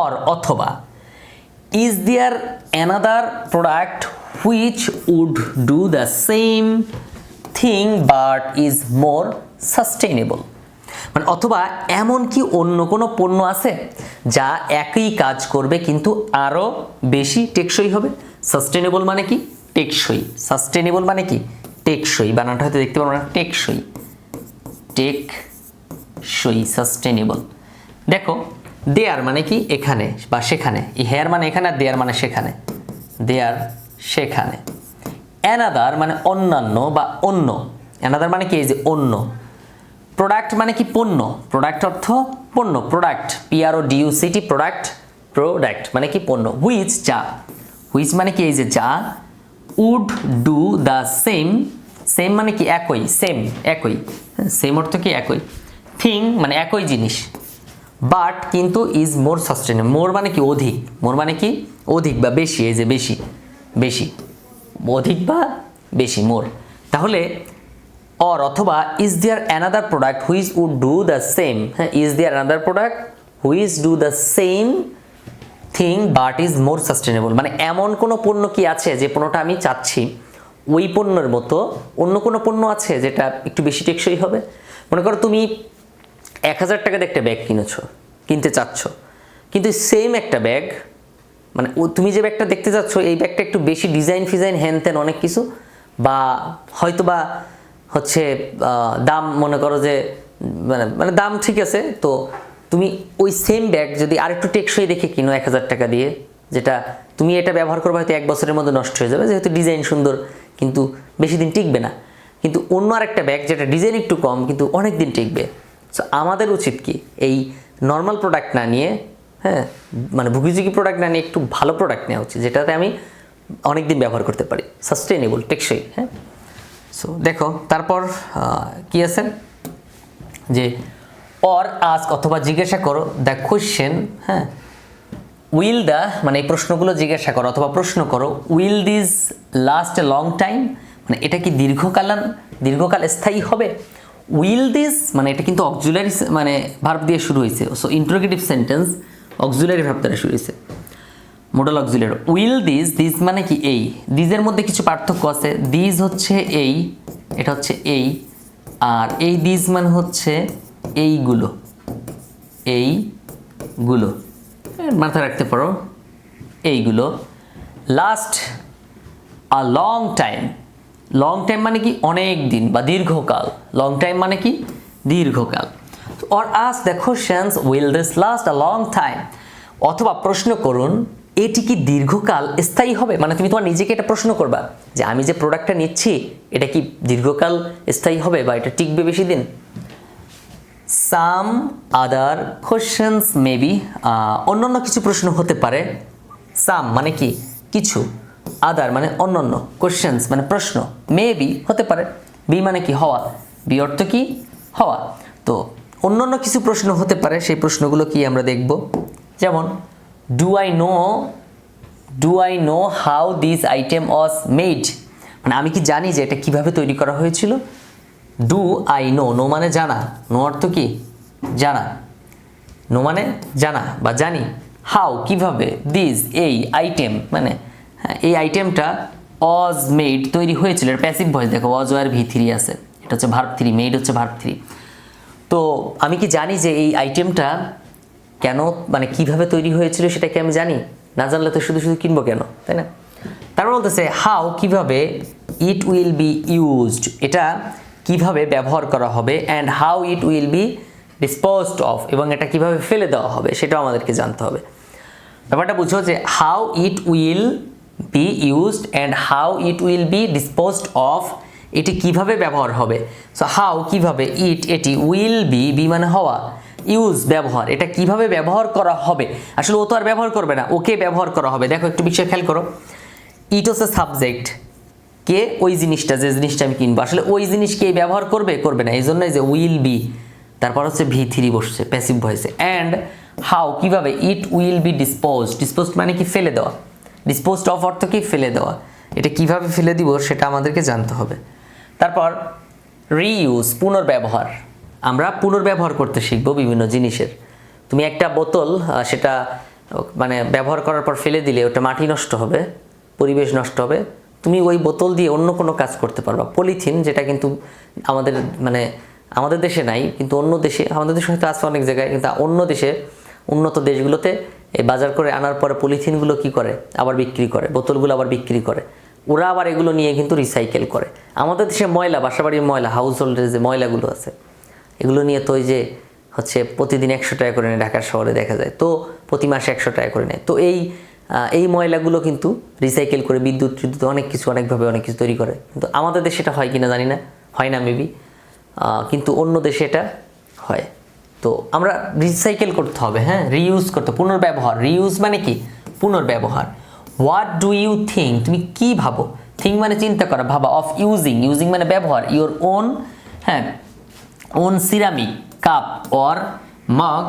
অর অথবা, is there another product which would do the same thing but is more sustainable, মানে অথবা এমন কি অন্য কোনো পণ্য আছে যা একই কাজ করবে কিন্তু আরও বেশি টেকসই হবে। সাস্টেনেবল মানে কি টেকসই, সাস্টেনেবল মানে কি টেকসই, বানানটা হয়তো দেখতে পারবো না, টেকসই, টেকসই, সাস্টেনেবল। দেখো দেয়ার মানে কি এখানে বা সেখানে, এই হেয়ার মানে এখানে আর দেয়ার মানে সেখানে, দেয়ার সেখানে। অ্যানাদার মানে অন্যান্য বা অন্য, অ্যানাদার মানে কি এই যে অন্য। প্রোডাক্ট মানে কি পণ্য, প্রোডাক্ট অর্থ পণ্য, প্রোডাক্ট PRODUCT, প্রোডাক্ট, প্রোডাক্ট মানে কি পণ্য। হুইচ যা, হুইচ মানে কি এই যে যা। Would do the same, same মানে কি একই, সেম একই, সেম অর্থ কি একই। থিং মানে একই জিনিস। বাট কিন্তু ইজ মোর সাস্টেনেবল, মোর মানে কি অধিক, মোর মানে কি অধিক বা বেশি, এই যে বেশি, বেশি, অধিক বা বেশি, মোর। তাহলে অর অথবা is there another product which would do the same, হ্যাঁ is there another product which do the same thing but is more sustainable, মানে এমন কোনো পণ্য কি আছে যে পণ্যটা আমি চাচ্ছি ওই পণ্যের মতো অন্য কোনো পণ্য আছে যেটা একটু বেশি টেকসই হবে। মনে করো তুমি 1000 টাকাতে একটা ব্যাগ কিনতে চাচ্ছ, কিন্তু সেম একটা ব্যাগ, মানে তুমি যে ব্যাগটা দেখতে চাচ্ছ এই ব্যাগটা একটু বেশি ডিজাইন ফিজাইন হ্যান ত্যান অনেক কিছু, বা হয়তো বা হচ্ছে দাম মনে করো যে মানে দাম ঠিক আছে, তো তুমি ওই সেম ব্যাগ যদি আরেকটু টেকসই দেখে কিনো 1000 টাকা দিয়ে, যেটা তুমি এটা ব্যবহার করবে হয়তো 1 বছরের মধ্যে নষ্ট হয়ে যাবে, যেহেতু ডিজাইন সুন্দর কিন্তু বেশি দিন টিকবে না, কিন্তু অন্য আরেকটা ব্যাগ যেটা ডিজাইন একটু কম কিন্তু অনেক দিন টিকবে। সো আমাদের উচিত কি এই নর্মাল প্রোডাক্ট না নিয়ে, হ্যাঁ মানে ভুগিঝুগি প্রোডাক্ট না নিয়ে একটু ভালো প্রোডাক্ট নেওয়া উচিত যেটাতে আমি অনেক দিন ব্যবহার করতে পারি, সাস্টেনেবল, টেকসই। হ্যাঁ, সো দেখো তারপর কি আছে যে অর আস্ক অথবা জিজ্ঞাসা করো দ্য কোশ্চেন, হ্যাঁ উইল দ্য মানে এই প্রশ্নগুলো জিজ্ঞাসা করো অথবা প্রশ্ন করো। Will this last a long time, মানে এটা কি দীর্ঘকাল স্থায়ী হবে। উইল দিস মানে এটা কিন্তু অক্সিলারি মানে ভার্ব দিয়ে শুরু হয়েছে, so interrogative sentence auxiliary verb দ্বারা শুরু হয়েছে, modal auxiliary. Will this, this মানে কি এই, দিসের মধ্যে কিছু পার্থক্য আছে। দিস হচ্ছে এই, এটা হচ্ছে এই, আর এই দিস মানে হচ্ছে এইগুলো, এইগুলো মাথায় রাখতে পারো, এইগুলো। Last a long time, long time মানে কি অনেক দিন বা দীর্ঘকাল, লং টাইম মানে কি দীর্ঘকাল। Or ask the questions will this last a long time, অথবা প্রশ্ন করুন এটি কি দীর্ঘকাল স্থায়ী হবে, মানে তুমি তোমার নিজেকে এটা প্রশ্ন করবা যে আমি যে প্রোডাক্টটা নিচ্ছি এটা কি দীর্ঘকাল স্থায়ী হবে বা এটা টিকবে বেশি দিন। সাম আদার কোশ্চেন্স মেবি, অন্যান্য কিছু প্রশ্ন হতে পারে। সাম মানে কি কিছু, আদার মানে অন্যান্য, কোশ্চেন্স মানে প্রশ্ন, মেবি হতে পারে, বি মানে কি হওয়া, বি অর্থ কি হওয়া। তো অন্যান্য কিছু প্রশ্ন হতে পারে, সেই প্রশ্নগুলো কি আমরা দেখব। যেমন do I know how this item was made, মানে আমি কি জানি যে এটা কিভাবে তৈরি করা হয়েছিল। ডু আই নো, নো মানে জানা, নো অর্থ কি জানা, নো মানে জানা বা জানি। হাউ কিভাবে, দিস এই, আইটেম মানে এই আইটেমটা ওয়াজ মেড তৈরি হয়েছিল, এর প্যাসিভ ভয়েস দেখো ওয়াজ ওয়ার V3 আছে, এটা হচ্ছে ভার্ব 3, মেড হচ্ছে ভার্ব 3। তো আমি কি জানি যে এই আইটেমটা কেন মানে কিভাবে তৈরি হয়েছিল সেটা কি আমি জানি, না জানলে তো শুধু শুধু কিনবো কেন, তাই না। তারপর বলতেছে হাউ কিভাবে, ইট উইল বি ইউজড এটা কিভাবে ব্যবহার করা হবে, and how it will be disposed of এবং এটা কিভাবে ফেলে দেওয়া হবে সেটাও আমাদেরকে জানতে হবে। ব্যাপারটা বুঝো যে how it will be used and how it will be disposed of, এটি কিভাবে ব্যবহার হবে। সো হাউ কিভাবে, ইট এটি, উইল বি, বি মানে হওয়া, ইউজ ব্যবহার, এটা কিভাবে ব্যবহার করা হবে। আসলে ও তো আর ব্যবহার করবে না, ওকে ব্যবহার করা হবে। দেখো একটু বিষয় খেয়াল করো, ইট হচ্ছে সাবজেক্ট, কে ওই জিনিসটা, যে জিনিসটা আমি কিনবো, আসলে ওই জিনিস কে ব্যবহার করবে না, এই জন্যই যে উইল বি, তারপর হচ্ছে V3 বসছে প্যাসিভ ভয়েসে। অ্যান্ড হাউ কিভাবে, ইট উইল বি ডিসপোজড মানে কি ফেলে দেওয়া, ডিসপোজড অফ অর্থ কি ফেলে দেওয়া, এটা কিভাবে ফেলে দিব সেটা আমাদেরকে জানতে হবে। তারপর রিইউজ পুনর্ব্যবহার, আমরা পুনর্ব্যবহার করতে শিখবো বিভিন্ন জিনিসের। তুমি একটা বোতল সেটা মানে ব্যবহার করার পর ফেলে দিলে ওটা মাটি নষ্ট হবে, পরিবেশ নষ্ট হবে, তুমি ওই বোতল দিয়ে অন্য কোনো কাজ করতে পারবা। পলিথিন যেটা কিন্তু আমাদের মানে আমাদের দেশে নাই, কিন্তু অন্য দেশে, আমাদের দেশে হয়তো আছে অনেক জায়গায়, কিন্তু অন্য দেশে, উন্নত দেশগুলোতে এই বাজার করে আনার পরে পলিথিনগুলো কি করে, আবার বিক্রি করে, বোতলগুলো আবার বিক্রি করে, ওরা আবার এগুলো নিয়ে কিন্তু রিসাইকেল করে। আমাদের দেশে ময়লা, বাসাবাড়ির ময়লা, হাউস হোল্ডের যে ময়লাগুলো আছে, এগুলো নিয়ে তো ওই যে হচ্ছে প্রতিদিন 100 টাকা করে নেয়, ঢাকার শহরে দেখা যায়, তো প্রতি মাসে 100 টাকা করে নেয়। তো এই ময়লাগুলো কিন্তু রিসাইকেল করে বিদ্যুৎ অনেক কিছু, অনেকভাবে অনেক কিছু তৈরি করে। কিন্তু আমাদের দেশে এটা হয় কিনা জানি না, হয় না মেবি, কিন্তু অন্য দেশে এটা হয়। তো আমরা রিসাইকেল করতে হবে, হ্যাঁ, রিইউজ করতে, পুনর্ব্যবহার। রিইউজ মানে কি? পুনর্ব্যবহার। হোয়াট ডু ইউ থিঙ্ক, তুমি কি ভাবো? থিঙ্ক মানে চিন্তা করা, ভাবা। অফ ইউজিং, ইউজিং মানে ব্যবহার। ইউর ওন, হ্যাঁ, own ceramic cup or mug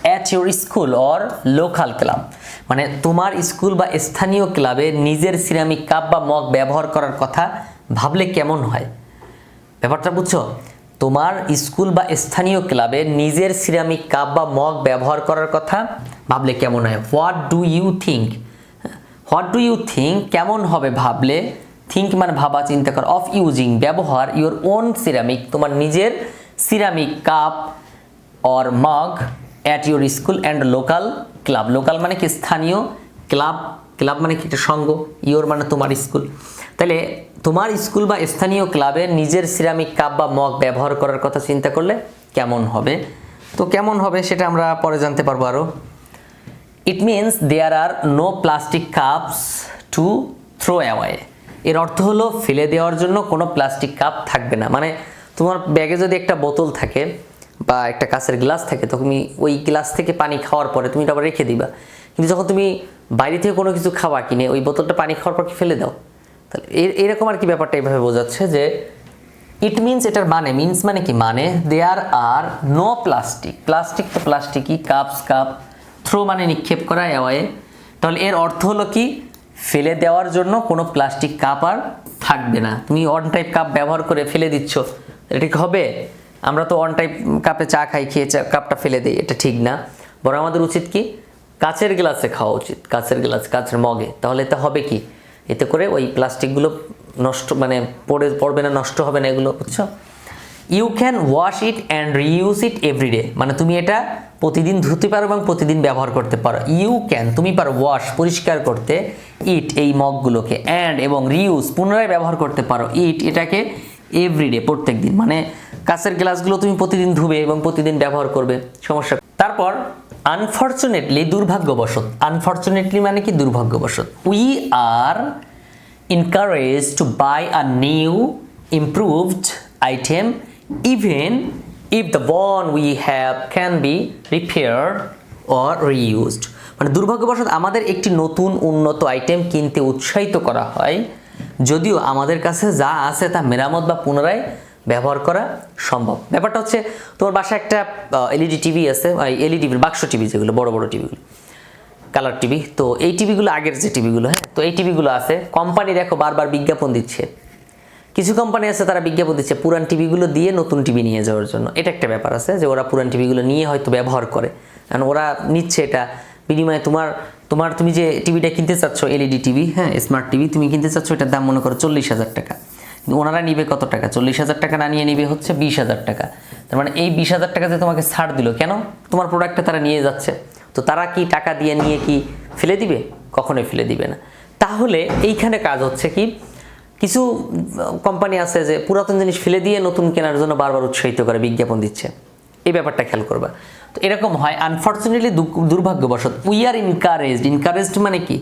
at your school or local club, মানে তোমার স্কুল বা স্থানীয় ক্লাবে নিজের সিরামিক কাপ বা মগ ব্যবহার করার কথা ভাবলে কেমন হয়? ব্যাপারটা বুঝছো? তোমার স্কুল বা স্থানীয় ক্লাবে নিজের সিরামিক কাপ বা মগ ব্যবহার করার কথা ভাবলে কেমন হয়? What do you think, what do you think, কেমন হবে ভাবলে। থিঙ্ক মানে ভাবা, চিন্তা কর। অফ ইউজিং ব্যবহার, ইউর ওন সিরামিক তোমার নিজের ceramic cup or mug at your school and local club. Local মানে কি? স্থানীয়। ক্লাব, ক্লাব মানে কি? একটা সঙ্গ। ইউর মানে তোমার স্কুল। তাহলে তোমার স্কুল বা স্থানীয় ক্লাবে নিজের সিরামিক কাপ বা মগ ব্যবহার করার কথা চিন্তা করলে কেমন হবে? তো কেমন হবে সেটা আমরা পরে জানতে পারবো আরও। It means there are no plastic cups to throw away. এর অর্থ হলো ফেলে দেওয়ার জন্য কোনো প্লাস্টিক কাপ থাকবে না। মানে তোমার ব্যাগে যদি একটা বোতল থাকে বা একটা কাঁচের গ্লাস থাকে, তো তুমি ওই গ্লাস থেকে পানি খাওয়ার পরে তুমি এটা আবার রেখে দিবা। কিন্তু যখন তুমি বাইরে থেকে কোনো কিছু খাওয়া কিনে ওই বোতলটা পানি খাওয়ার পর কি ফেলে দাও? তাহলে এরকম আর কি ব্যাপারটা এইভাবে বোঝাচ্ছে যে ইট মিনস, এটার মানে, মিনস মানে কি? মানে দেয়ার আর নো প্লাস্টিক, প্লাস্টিক তো প্লাস্টিকই, কাপস কাপ, থ্রো মানে নিক্ষেপ করা, অ্যাওয়ে, তাহলে এর অর্থ হলো কি? ফেলে দেওয়ার জন্য কোনো প্লাস্টিক কাপ আর থাকবে না। তুমি অন টাইপ কাপ ব্যবহার করে ফেলে দিচ্ছ, এটা ঠিক হবে? আমরা তো অন টাইপ কাপে চা খাই, খেয়ে কাপটা ফেলে দিই, এটা ঠিক না। বরং আমাদের উচিত কি? কাচের গ্লাসে খাওয়া উচিত, কাচের গ্লাস, কাচের মগে। তাহলে এতে হবে কি? এতে করে ওই প্লাস্টিকগুলো নষ্ট, মানে পড়বে না, নষ্ট হবে না এগুলো, বুঝছো? You can wash it and reuse it everyday, মানে তুমি এটা প্রতিদিন ধুতে পারো এবং প্রতিদিন ব্যবহার করতে পারো। ইউ ক্যান, তুমি পারো, ওয়াশ পরিষ্কার করতে, ইট এই মগগুলোকে, অ্যান্ড এবং রিইউজ পুনরায় ব্যবহার করতে পারো, ইট এটাকে, এভরিডে প্রত্যেক দিন। মানে কাঁচের গ্লাসগুলো তুমি প্রতিদিন ধুবে এবং প্রতিদিন ব্যবহার করবে, সমস্যা। তারপর আনফর্চুনেটলি, দুর্ভাগ্যবশত। আনফর্চুনেটলি মানে কি? দুর্ভাগ্যবশত। We are encouraged to buy a new improved item even if the one we have can be repaired or reused, মানে দুর্ভাগ্যবশত আমাদের একটি নতুন উন্নত আইটেম কিনতে উৎসাহিত করা হয় যদিও আমাদের কাছে যা আছে তা মেরামত বা পুনরায় ব্যবহার করা সম্ভব। ব্যাপারটা হচ্ছে তোমার বাসায় একটা এলইডি টিভি আছে, এলইডি বাক্স টিভি, যেগুলো বড় বড় টিভিগুলো, কালার টিভি। তো এই টিভিগুলো আগের যে টিভিগুলো, হ্যাঁ, তো এই টিভিগুলো আছে, কোম্পানি দেখো বারবার বিজ্ঞাপন দিচ্ছে। কিছু কোম্পানি আছে তারা বিজ্ঞাপন দিচ্ছে পুরান টিভিগুলো দিয়ে নতুন টিভি নিয়ে যাওয়ার জন্য। এটা একটা ব্যাপার আছে যে ওরা পুরান টিভিগুলো নিয়ে হয়তো ব্যবহার করে, কারণ ওরা নিচ্ছে এটা বিনিময়ে তুমি যে টিভিটা কিনতে চাচ্ছ, এলইডি টিভি, হ্যাঁ, স্মার্ট টিভি তুমি কিনতে চাচ্ছ, এটার দাম মনে করো 40,000 টাকা। কিন্তু ওনারা নিবে কত টাকা? 40,000 টাকা না নিয়ে নিবে হচ্ছে 20,000 টাকা। তার মানে এই 20,000 টাকা যে তোমাকে ছাড় দিল, কেন? তোমার প্রোডাক্টটা তারা নিয়ে যাচ্ছে। তো তারা কি টাকা দিয়ে নিয়ে কি ফেলে দিবে? কখনোই ফেলে দিবে না। তাহলে এইখানে কাজ হচ্ছে কি, কিছু কোম্পানি আছে যে পুরাতন জিনিস ফেলে দিয়ে নতুন কেনার জন্য বারবার উৎসাহিত করে, বিজ্ঞাপন দিচ্ছে। এই ব্যাপারটা খেয়াল করবা। তো এরকম হয়। আনফর্চুনেটলি, দুর্ভাগ্যবশত, উই আর ইনকারেজড। ইনকারেজড মানে কি?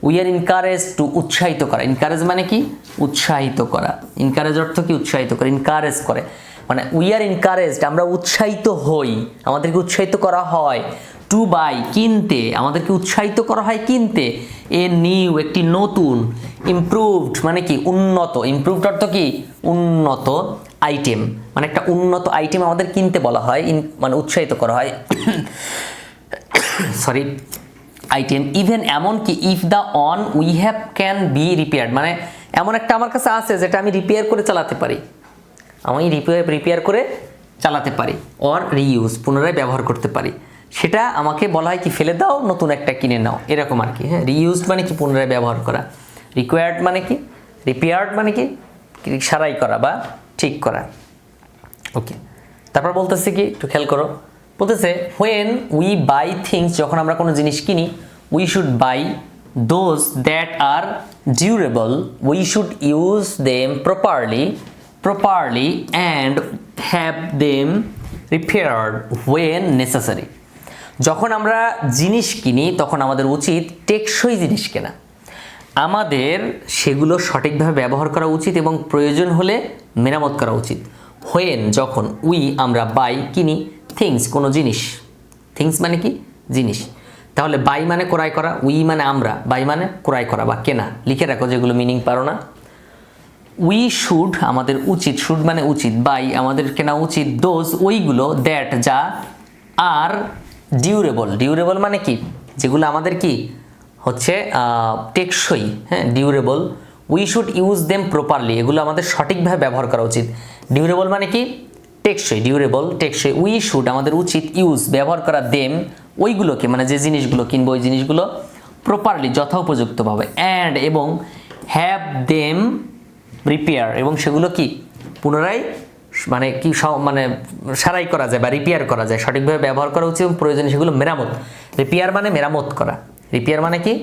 উই আর ইনকারেজ টু, উৎসাহিত করা। ইনকারেজ মানে কি? উৎসাহিত করা। ইনকারেজ অর্থ কি? উৎসাহিত করে, ইনকারেজ করে, মানে উই আর ইনকারেজড, আমরা উৎসাহিত হই, আমাদেরকে উৎসাহিত করা হয়। টু বাই, কিনতে, আমাদেরকে উৎসাহিত করা হয় কিনতে। এ নিউ, একটি নতুন। ইমপ্রুভড মানে কি? উন্নত। ইমপ্রুভড অর্থ কি? উন্নত আইটেম, মানে একটা উন্নত আইটেম আমাদের কিনতে বলা হয়, মানে উৎসাহিত করা হয়, সরি, আইটেম। ইভেন এমন কি, if the on we have can be repaired, মানে এমন একটা আমার কাছে আছে যেটা আমি রিপেয়ার করে চালাতে পারি, আমি রিপেয়ার করে চালাতে পারি। অর রিইউজ, পুনরায় ব্যবহার করতে পারি, সেটা আমাকে বলা হয় কি? ফেলে দাও, নতুন একটা কিনে নাও, এরকম আর কি। হ্যাঁ, রিইউজড মানে কি? পুনরায় ব্যবহার করা। রিকোয়ার্ড মানে কি? রিপেয়ার্ড মানে কি? সারাই করা বা ঠিক করা। ওকে, তারপর বলতেছে কি একটু খেয়াল করো, বলতেছে when we buy things, যখন আমরা কোনো জিনিস কিনি, we should buy those that are durable, we should use them properly and have them repaired when necessary. যখন আমরা জিনিস কিনি তখন আমাদের উচিত টেকসই জিনিস কেনা, আমাদের সেগুলো সঠিকভাবে ব্যবহার করা উচিত এবং প্রয়োজন হলে মেরামত করা উচিত। when যখন আমরা বাই কিনি থিংস কোনো জিনিস, থিংস মানে কি জিনিস, তাহলে বাই মানে ক্রয় করা, মানে আমরা, বাই মানে ক্রয় করা বা কেনা, লিখে রাখো যেগুলো মিনিং পারো না। উই শুড আমাদের উচিত, শুড মানে উচিত, বাই আমাদের কেনা উচিত, দোজ ওইগুলো, দ্যাট যা, আর ডিউরেবল মানে কি যেগুলো আমাদের কি হচ্ছে টেকসই, হ্যাঁ durable, we should use them properly, এগুলো আমাদের সঠিকভাবে ব্যবহার করা উচিত। ডিউরেবল মানে কি টেকসই, ডিউরেবল টেকসই, উই শুড আমাদের উচিত ইউজ ব্যবহার করা দেম ওইগুলোকে, মানে যে জিনিসগুলো কিনবো ওই জিনিসগুলো প্রপারলি যথোপযুক্তভাবে, অ্যান্ড এবং হ্যাভ দেম রিপেয়ার এবং সেগুলো কি পুনরায় মানে কি মানে সারাই করা যায় বা রিপেয়ার করা যায়, সঠিকভাবে ব্যবহার করা উচিত এবং প্রয়োজনে সেগুলো মেরামত, রিপেয়ার মানে মেরামত করা, রিপেয়ার মানে কি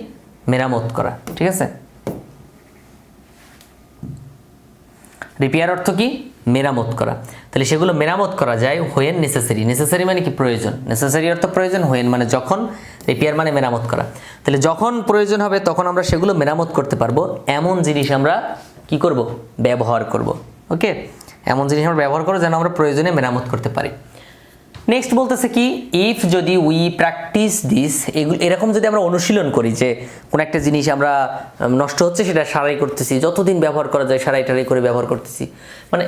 মেরামত করা, ঠিক আছে। রিপেয়ার অর্থ কি মেরামত করা, তাহলে সেগুলো মেরামত করা যায় হোয়েন নেসেসারি, নেসেসারি মানে কি প্রয়োজন, নেসেসারি অর্থ প্রয়োজন, হোয়েন মানে যখন, রিপেয়ার মানে মেরামত করা, তাহলে যখন প্রয়োজন হবে তখন আমরা সেগুলো মেরামত করতে পারবো, এমন জিনিস আমরা কি করব ব্যবহার করব। ওকে, এমন জিনিস আমরা ব্যবহার করব যেন আমরা প্রয়োজনে মেরামত করতে পারি। নেক্সট বলতেছে কি ইফ যদি উই প্র্যাকটিস দিস, এরকম যদি আমরা অনুশীলন করি যে কোন একটা জিনিস আমরা নষ্ট হচ্ছে সেটা সারাই করতেছি, যতদিন ব্যবহার করা যায় সারাই টারাই করে ব্যবহার করতেছি, মানে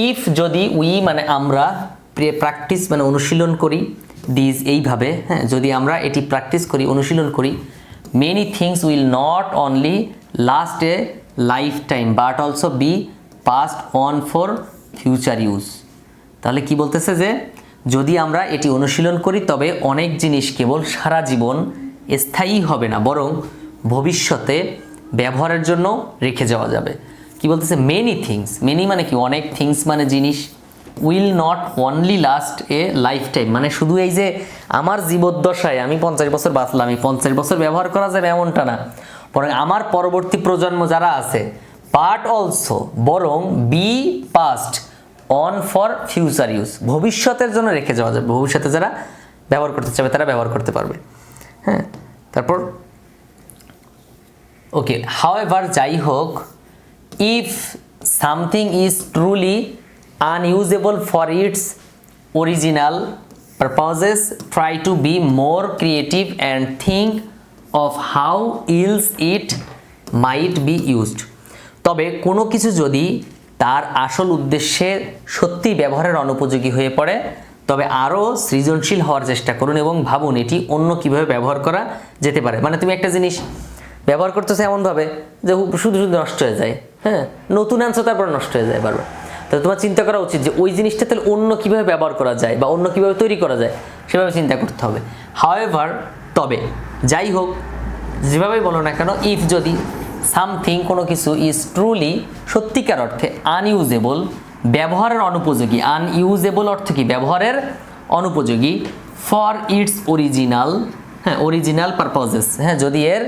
ইফ যদি উই মানে আমরা প্র্যাকটিস মানে অনুশীলন করি, দিস এইভাবে, হ্যাঁ যদি আমরা এটি প্র্যাকটিস করি অনুশীলন করি, many things will not only last A life time but also be passed on for future use. তাহলে কি বলতেছে যে যদি আমরা এটি অনুশীলন করি তবে অনেক জিনিস কেবল সারা জীবন স্থায়ী হবে না, বরং ভবিষ্যতে ব্যবহারের জন্য রেখে যাওয়া যাবে। কি বলতেছে মেনি থিংস, মেনি মানে কি অনেক, থিংস মানে জিনিস, will not only last A life time মানে শুধু এই যে আমার জীবদ্দশায় আমি 50 বছর বাঁচলাম, আমি 50 বছর ব্যবহার করা যাবে এমনটা না, বরং আমার পরবর্তী প্রজন্ম যারা আছে বাট অলসো বরং be passed on for future use, ভবিষ্যতের জন্য রেখে যাওয়া যাবে, ভবিষ্যতে যারা ব্যবহার করতে চাবে তারা ব্যবহার করতে পারবে। হ্যাঁ, তারপর ওকে হাউএভার যাই হোক, if something is truly unusable for its original purposes try to be more creative and think of how else it might be used. তবে কোনো কিছু যদি তার আসল উদ্দেশ্যে সত্যি ব্যবহারের অনুপযোগী হয়ে পড়ে তবে আরও সৃজনশীল হওয়ার চেষ্টা করুন এবং ভাবুন এটি অন্য কিভাবে ব্যবহার করা যেতে পারে। মানে তুমি একটা জিনিস ব্যবহার করতেছো এমনভাবে যে শুধু শুধু নষ্ট হয়ে যায়, হ্যাঁ নতুন আনছো তারপর নষ্ট হয়ে যায় বারবার, তো তোমার চিন্তা করা উচিত যে ওই জিনিসটা তাহলে অন্য কিভাবে ব্যবহার করা যায় বা অন্য কিভাবে তৈরি করা যায় সেভাবে চিন্তা করতে হবে। হাউএভার তবে যাই হোক যেভাবেই বলো না কেন, ইফ যদি সামথিং কোনো কিছু ইজ ট্রুলি সত্যিকার অর্থে আনইউজেবল ব্যবহারের অনুপযোগী, আনইউজেবল অর্থ কি ব্যবহারের অনুপযোগী, ফর ইটস অরিজিনাল, হ্যাঁ অরিজিনাল পারপাসেস, হ্যাঁ যদি এর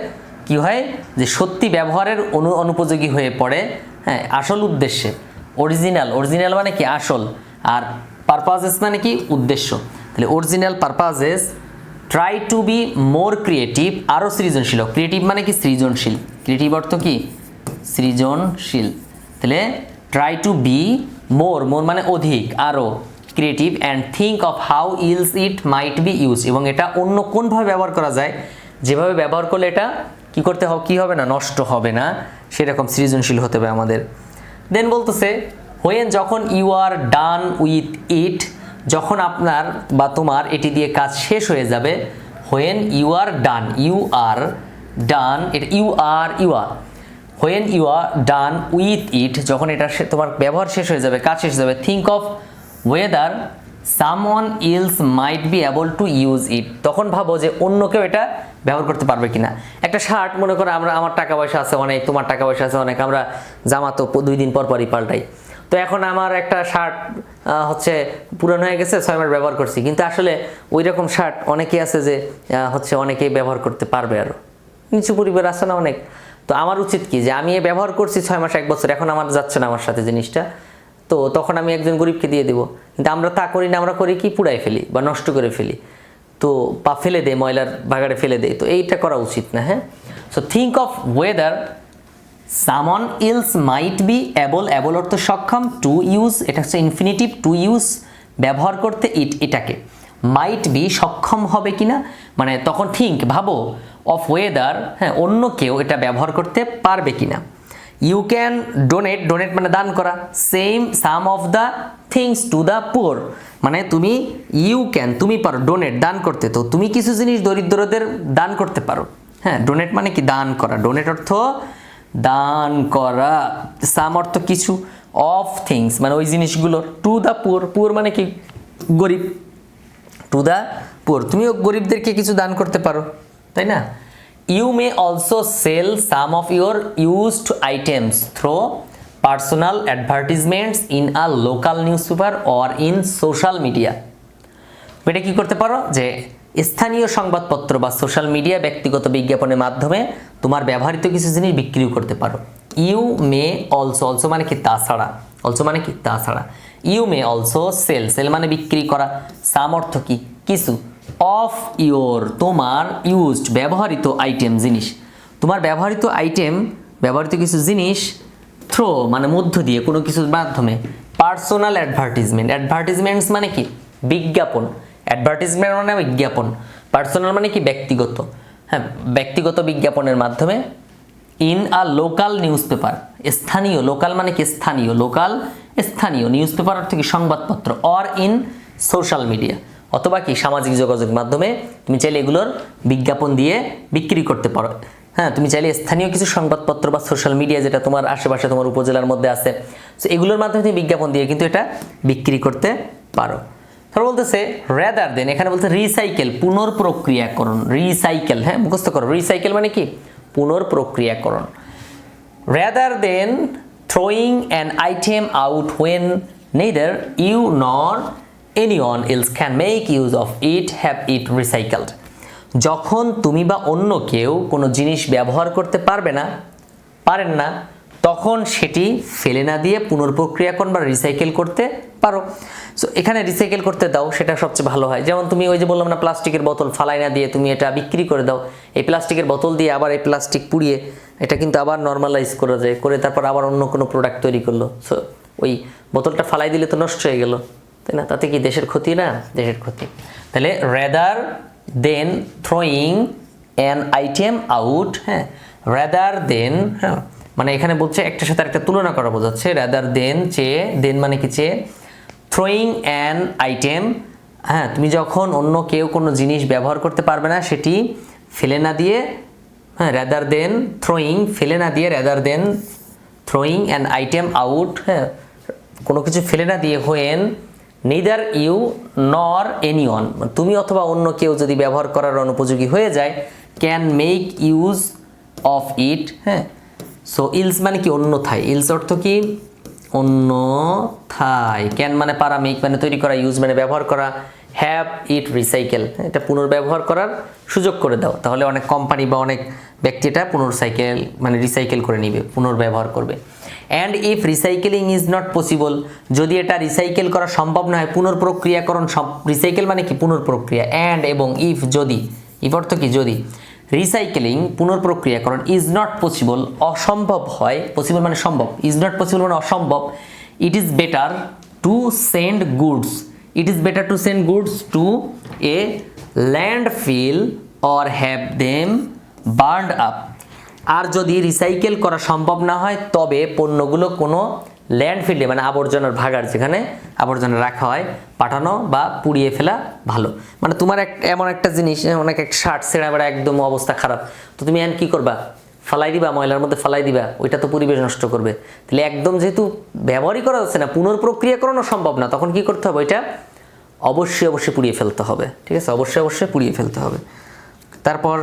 কি হয় যে সত্যি ব্যবহারের অনুপযোগী হয়ে পড়ে, হ্যাঁ আসল উদ্দেশ্যে, অরিজিনাল মানে কি আসল, আর পারপাসেস মানে কি উদ্দেশ্য, তাহলে original purposes try to be more creative আরও সৃজনশীল, ক্রিয়েটিভ মানে কি সৃজনশীল, ক্রিয়েটিভ অর্থ কি সৃজনশীল, তাহলে ট্রাই টু বি মোর মানে অধিক আরও creative and think of how else it might be use এবং এটা অন্য কোনভাবে ব্যবহার করা যায় যেভাবে ব্যবহার করলে এটা কি করতে হবে কি হবে না নষ্ট হবে না, সেরকম সৃজনশীল হতে হবে আমাদের। দেন বলতেছে হোয়েন যখন you are done with it, যখন আপনার বা তোমার এটি দিয়ে কাজ শেষ হয়ে যাবে, when you are done, you are done, এটা you are when you are done with it, যখন এটা তোমার ব্যবহার শেষ হয়ে যাবে কাজ শেষ হয়ে যাবে, think of weather someone else might be able to use it, তখন ভাবো যে অন্য কেউ এটা ব্যবহার করতে পারবে কিনা। একটা শার্ট মনে করো আমার টাকা পয়সা আছে অনেক, তোমার টাকা পয়সা আছে অনেক, আমরা জামা তো 2 দিন পর পরই পাল্টাই, তো এখন আমার একটা শার্ট হচ্ছে পুরানো হয়ে গেছে, 6 মাস ব্যবহার করছি, কিন্তু আসলে ওই রকম শার্ট অনেকেই আছে যে হচ্ছে অনেকেই ব্যবহার করতে পারবে, আরও নিচু পরিবার আছে না অনেক। তো আমার উচিত কি যে আমি ব্যবহার করছি 6 মাস 1 বছর, এখন আমার যাচ্ছে না আমার সাথে জিনিসটা, তো তখন আমি একজন গরিবকে দিয়ে দেবো। কিন্তু আমরা তা করি না, আমরা করি কি পুড়াই ফেলি বা নষ্ট করে ফেলি, তো বা ফেলে দেয়, ময়লার ভাগাড়ে ফেলে দেয়। তো এইটা করা উচিত না। হ্যাঁ, সো থিঙ্ক অফ ওয়েদার সামন else might be able, able অর্থ সক্ষম, টু ইউজ এটা হচ্ছে ইনফিনিটিভ, টু ইউজ ব্যবহার করতে, এটাকে মাইট বি সক্ষম হবে কিনা, মানে তখন থিঙ্ক ভাবো, অফ ওয়েদার হ্যাঁ অন্য কেউ এটা ব্যবহার করতে পারবে কিনা। ইউ ক্যান ডোনেট, ডোনেট মানে দান করা, some of the things to the poor, মানে তুমি ইউ ক্যান তুমি পারো ডোনেট দান করতে, তো তুমি কিছু জিনিস দরিদ্রদের দান করতে পারো। হ্যাঁ, ডোনেট মানে কি দান করা, ডোনেট অর্থ দান করা, সাম অর্থ কিছু, অফ থিংস মানে ওই জিনিসগুলো, টু দ্য পুয়ার, পুয়ার মানে কি গরিব, টু দ্য পুয়ার তুমিও গরিবদেরকে কিছু দান করতে পারো, তাই না। You may also sell some of your used items through personal advertisements in a local newspaper or in social media. এটা কি করতে পারো যে স্থানীয় সংবাদপত্র বা সোশ্যাল মিডিয়া ব্যক্তিগত বিজ্ঞাপনের মাধ্যমে তোমার ব্যবহৃত কিছু জিনিস বিক্রিও করতে পারো। ইউ মে অলসো, অলসো মানে কি তাছাড়া, অলসো মানে কি তাছাড়া, you may also sell, sell মানে বিক্রি করা, সাম অর্থ কি কিছু, অফ ইউর তোমার ইউজড ব্যবহৃত আইটেম জিনিস, তোমার ব্যবহৃত আইটেম ব্যবহৃত কিছু জিনিস, থ্রো মানে মধ্য দিয়ে কোনো কিছুর মাধ্যমে, পার্সোনাল অ্যাডভার্টিজমেন্ট, অ্যাডভার্টিজমেন্টস মানে কি বিজ্ঞাপন, অ্যাডভার্টিজমেন্ট মানে বিজ্ঞাপন, পার্সোনাল মানে কি ব্যক্তিগত, হ্যাঁ ব্যক্তিগত বিজ্ঞাপনের মাধ্যমে, in a local news paper স্থানীয়, লোকাল মানে কি স্থানীয়, লোকাল স্থানীয়, নিউজ পেপার অর্থ কি সংবাদপত্র, অর ইন সোশ্যাল মিডিয়া অথবা কি সামাজিক যোগাযোগ মাধ্যমে তুমি চাইলে এগুলোর বিজ্ঞাপন দিয়ে বিক্রি করতে পারো। হ্যাঁ, তুমি চাইলে স্থানীয় কিছু সংবাদপত্র বা সোশ্যাল মিডিয়া যেটা তোমার আশেপাশে তোমার উপজেলার মধ্যে আছে, সো এগুলোর মাধ্যমে তুমি বিজ্ঞাপন দিয়ে কিন্তু এটা বিক্রি করতে পারো। তারপর বলতেছে রেদার দেন, এখানে বলতে রিসাইকেল পুনর্প্রক্রিয়াকরণ, রিসাইকেল হ্যাঁ মুখস্থ করো, রিসাইকেল মানে কি পুনর্প্রক্রিয়াকরণ। Rather than throwing an item out when neither you nor anyone else can make use of it, have it recycled, যখন তুমি বা অন্য কেউ কোনো জিনিস ব্যবহার করতে পারেন না তখন সেটি ফেলে না দিয়ে পুনর্প্রক্রিয়াকরণ বা রিসাইকেল করতে পারো। সো এখানে রিসাইকেল করতে দাও, সেটা সবচেয়ে ভালো হয়। যেমন তুমি ওই যে বললাম না প্লাস্টিকের বোতল ফালাই না দিয়ে তুমি এটা বিক্রি করে দাও, এই প্লাস্টিকের বোতল দিয়ে আবার এই প্লাস্টিক পুড়িয়ে এটা কিন্তু আবার নর্মালাইজ করা যায়, করে তারপর আবার অন্য কোনো প্রোডাক্ট তৈরি করলো। সো ওই বোতলটা ফালাই দিলে তো নষ্ট হয়ে গেল, তাই না, তাতে কি দেশের ক্ষতি না, দেশের ক্ষতি। তাহলে rather than throwing an item out, হ্যাঁ রেদার দেন, হ্যাঁ মানে এখানে বলছে একটার সাথে একটা তুলনা করা বোঝাচ্ছে, রেদার দেন চেয়ে, দেন মানে কি চেয়ে, থ্রোয়িং অ্যান আইটেম, হ্যাঁ তুমি যখন অন্য কেউ কোনো জিনিস ব্যবহার করতে পারবে না সেটি ফেলে না দিয়ে, হ্যাঁ রেদার দেন থ্রোয়িং ফেলে না দিয়ে, rather than throwing an item out, হ্যাঁ কোনো কিছু ফেলে না দিয়ে, when neither you nor anyone তুমি অথবা অন্য কেউ যদি ব্যবহার করার অনুপযোগী হয়ে যায়, can make use of it, হ্যাঁ সো ইলস মানে কি অন্যথায়, ইলস অর্থ কি অন্যথায়, ক্যান মানে পারা, মেক মানে তৈরি করা, ইউজ মানে ব্যবহার করা, হ্যাভ ইট রিসাইকেল এটা পুনর্ব্যবহার করার সুযোগ করে দাও, তাহলে অনেক কোম্পানি বা অনেক ব্যক্তি এটা পুনর্সাইকেল মানে রিসাইকেল করে নিবে, পুনর্ব্যবহার করবে। And if recycling is not possible যদি এটা রিসাইকেল করা সম্ভব না হয়, পুনর্প্রক্রিয়াকরণ, রিসাইকেল মানে কি পুনর্প্রক্রিয়া, অ্যান্ড এবং ইফ যদি, ইফ অর্থ কি যদি, রিসাইকেলিং পুনর্প্রক্রিয়াকরণ ইজ নট পসিবল অসম্ভব হয়, পসিবল মানে সম্ভব, ইজ নট পসিবল মানে অসম্ভব, it is better to send goods, it is better to send goods to a landfill or have them burned up, আর যদি রিসাইকেল করা সম্ভব না হয় তবে পণ্যগুলো কোনো ল্যান্ডফিল্ডে মানে আবর্জনার ভাগাড় যেখানে আবর্জনা রাখা হয় পাঠানো বা পুড়িয়ে ফেলা ভালো। মানে তোমার এমন একটা জিনিস, অনেক একটা শার্ট ছেঁড়া বেড়া একদম অবস্থা খারাপ, তো তুমি এখন কী করবা, ফালাই দিবা, ময়লার মধ্যে ফালাই দিবা, ওইটা তো পরিবেশ নষ্ট করবে। তাহলে একদম যেহেতু ব্যবহারই করা যাচ্ছে না, পুনর্প্রক্রিয়াকরণও সম্ভব না, তখন কি করতে হবে, ওইটা অবশ্যই পুড়িয়ে ফেলতে হবে, ঠিক আছে, অবশ্যই পুড়িয়ে ফেলতে হবে। তারপর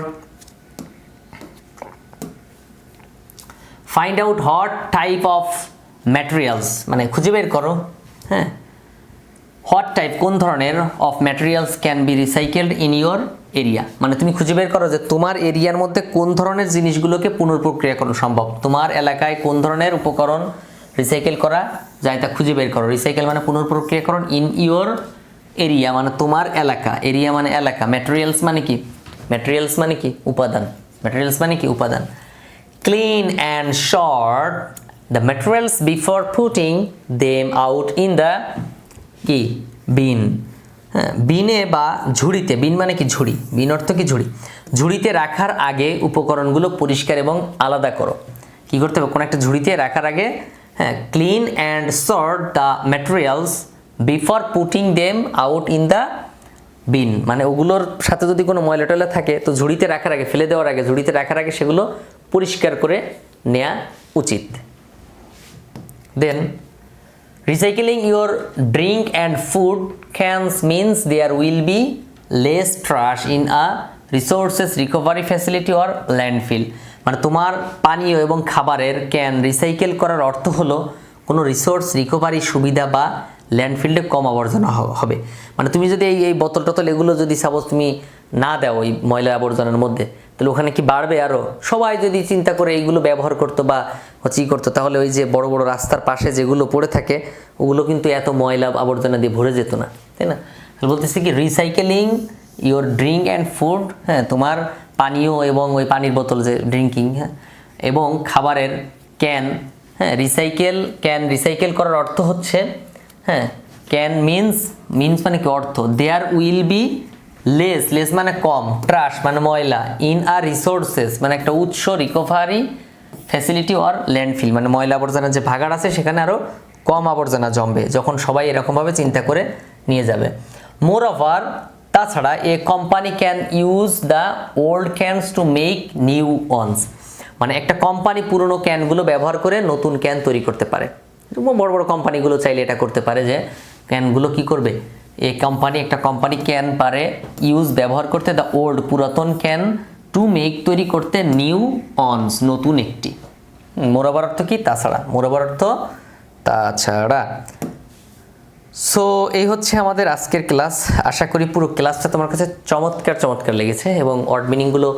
find out what type of materials মানে খুঁজে বের করো, হ্যাঁ, হোয়াট টাইপ কোন ধরনের of materials can be recycled in your area, মানে তুমি খুঁজে বের করো যে তোমার এরিয়ার মধ্যে কোন ধরনের জিনিসগুলোকে পুনঃপ্রক্রিয়াকরণ সম্ভব, তোমার এলাকায় কোন ধরনের উপকরণ রিসাইকেল করা যায় তা খুঁজে বের করো। রিসাইকেল মানে পুনঃপ্রক্রিয়াকরণ, ইন ইউর এরিয়া মানে তোমার এলাকা, এরিয়া মানে এলাকা, ম্যাটেরিয়ালস মানে কি, ম্যাটেরিয়ালস মানে কি উপাদান, ম্যাটেরিয়ালস মানে কি উপাদান। Clean and sort the materials before putting them out in the কি বিন, হ্যাঁ, বিনে বা ঝুড়িতে, বিন মানে কি ঝুড়ি, বিন অর্থ কি ঝুড়ি, ঝুড়িতে রাখার আগে উপকরণগুলো পরিষ্কার এবং আলাদা করো। কি করতে হবে, কোনো একটা ঝুড়িতে রাখার আগে, হ্যাঁ, clean and sort the materials before putting them out in the bin, মানে ওগুলোর সাথে যদি কোনো ময়লা টয়লা থাকে তো ঝুড়িতে রাখার আগে, ফেলে দেওয়ার আগে, ঝুড়িতে রাখার আগে সেগুলো পরিষ্কার করে নেওয়া উচিত। দেন recycling your drink and food cans means there will be less trash in a resources recovery facility or landfill, মানে তোমার পানীয় এবং খাবারের ক্যান রিসাইকেল করার অর্থ হলো কোনো রিসোর্স রিকভারি সুবিধা বা ল্যান্ডফিল্ডে কম আবর্জনা হবে। মানে তুমি যদি এই বোতল টতল এগুলো যদি সাপোজ তুমি না দাও ওই ময়লা আবর্জনার মধ্যে, তাহলে ওখানে কি বাড়বে আরও? সবাই যদি চিন্তা করে এইগুলো ব্যবহার করতো বা হচ্ছে ই করতো, তাহলে ওই যে বড় বড় রাস্তার পাশে যেগুলো পড়ে থাকে ওগুলো কিন্তু এত ময়লা আবর্জনা দিয়ে ভরে যেত না, তাই না? তাহলে বলতেছি কি recycling your drink and food, হ্যাঁ, তোমার পানীয় এবং ওই পানির বোতল যে ড্রিঙ্কিং, হ্যাঁ, এবং খাবারের ক্যান, হ্যাঁ, রিসাইকেল করার অর্থ হচ্ছে, হ্যাঁ, ক্যান মিন্স মানে কি অর্থ, দেয়ার উইল বি লেস মানে কম, ট্রাশ মানে ময়লা, ইন আর রিসোর্সেস মানে একটা উৎস, রিকভারি ফ্যাসিলিটি অর ল্যান্ডফিল মানে ময়লা আবর্জনার যে ভাগাড় আছে সেখানে আরও কম আবর্জনা জমবে যখন সবাই এরকমভাবে চিন্তা করে নিয়ে যাবে। মোর ওভার, তাছাড়া a company can use the old cans to make new ones, মানে একটা কোম্পানি পুরনো ক্যানগুলো ব্যবহার করে নতুন ক্যান তৈরি করতে পারে। বড় বড় কোম্পানিগুলো চাইলে এটা করতে পারে যে ক্যানগুলো কি করবে, একটা কোম্পানি ক্যান পারে ইউজ ব্যবহার করতে দ্য ওল্ড পুরাতন ক্যান টু মেক তৈরি করতে নিউ অনস নতুন একটি। মোরাবার অর্থ কি তাছাড়া, মোরাবার অর্থ তাছাড়া। সো এই হচ্ছে আমাদের আজকের ক্লাস। আশা করি পুরো ক্লাসটা তোমার কাছে চমৎকার লেগেছে এবং ওয়ার্ড মিনিংগুলো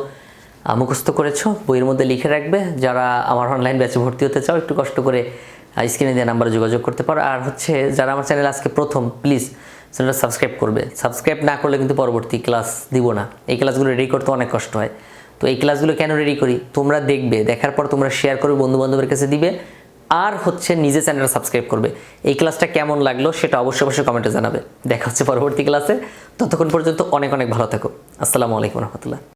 মুখস্থ করেছো, বইয়ের মধ্যে লিখে রাখবে। যারা আমার অনলাইন ব্যাচে ভর্তি হতে চাও একটু কষ্ট করে স্ক্রিনে দেওয়া নাম্বারে যোগাযোগ করতে পারো। আর হচ্ছে যারা আমার চ্যানেল আজকে প্রথম, প্লিজ চ্যানেলটা সাবস্ক্রাইব করবে। সাবস্ক্রাইব না করলে কিন্তু পরবর্তী ক্লাস দিব না। এই ক্লাসগুলো রেডি করতে অনেক কষ্ট হয়। তো এই ক্লাসগুলো কেন রেডি করি, তোমরা দেখবে, দেখার পর তোমরা শেয়ার করবে, বন্ধুবান্ধবের কাছে দিবে, আর হচ্ছে নিজে চ্যানেলটা সাবস্ক্রাইব করবে। এই ক্লাসটা কেমন লাগলো সেটা অবশ্যই কমেন্টে জানাবে। দেখা হচ্ছে পরবর্তী ক্লাসে। ততক্ষণ পর্যন্ত অনেক ভালো থাকো। আসসালামু আলাইকুম রহমতুল্লাহ।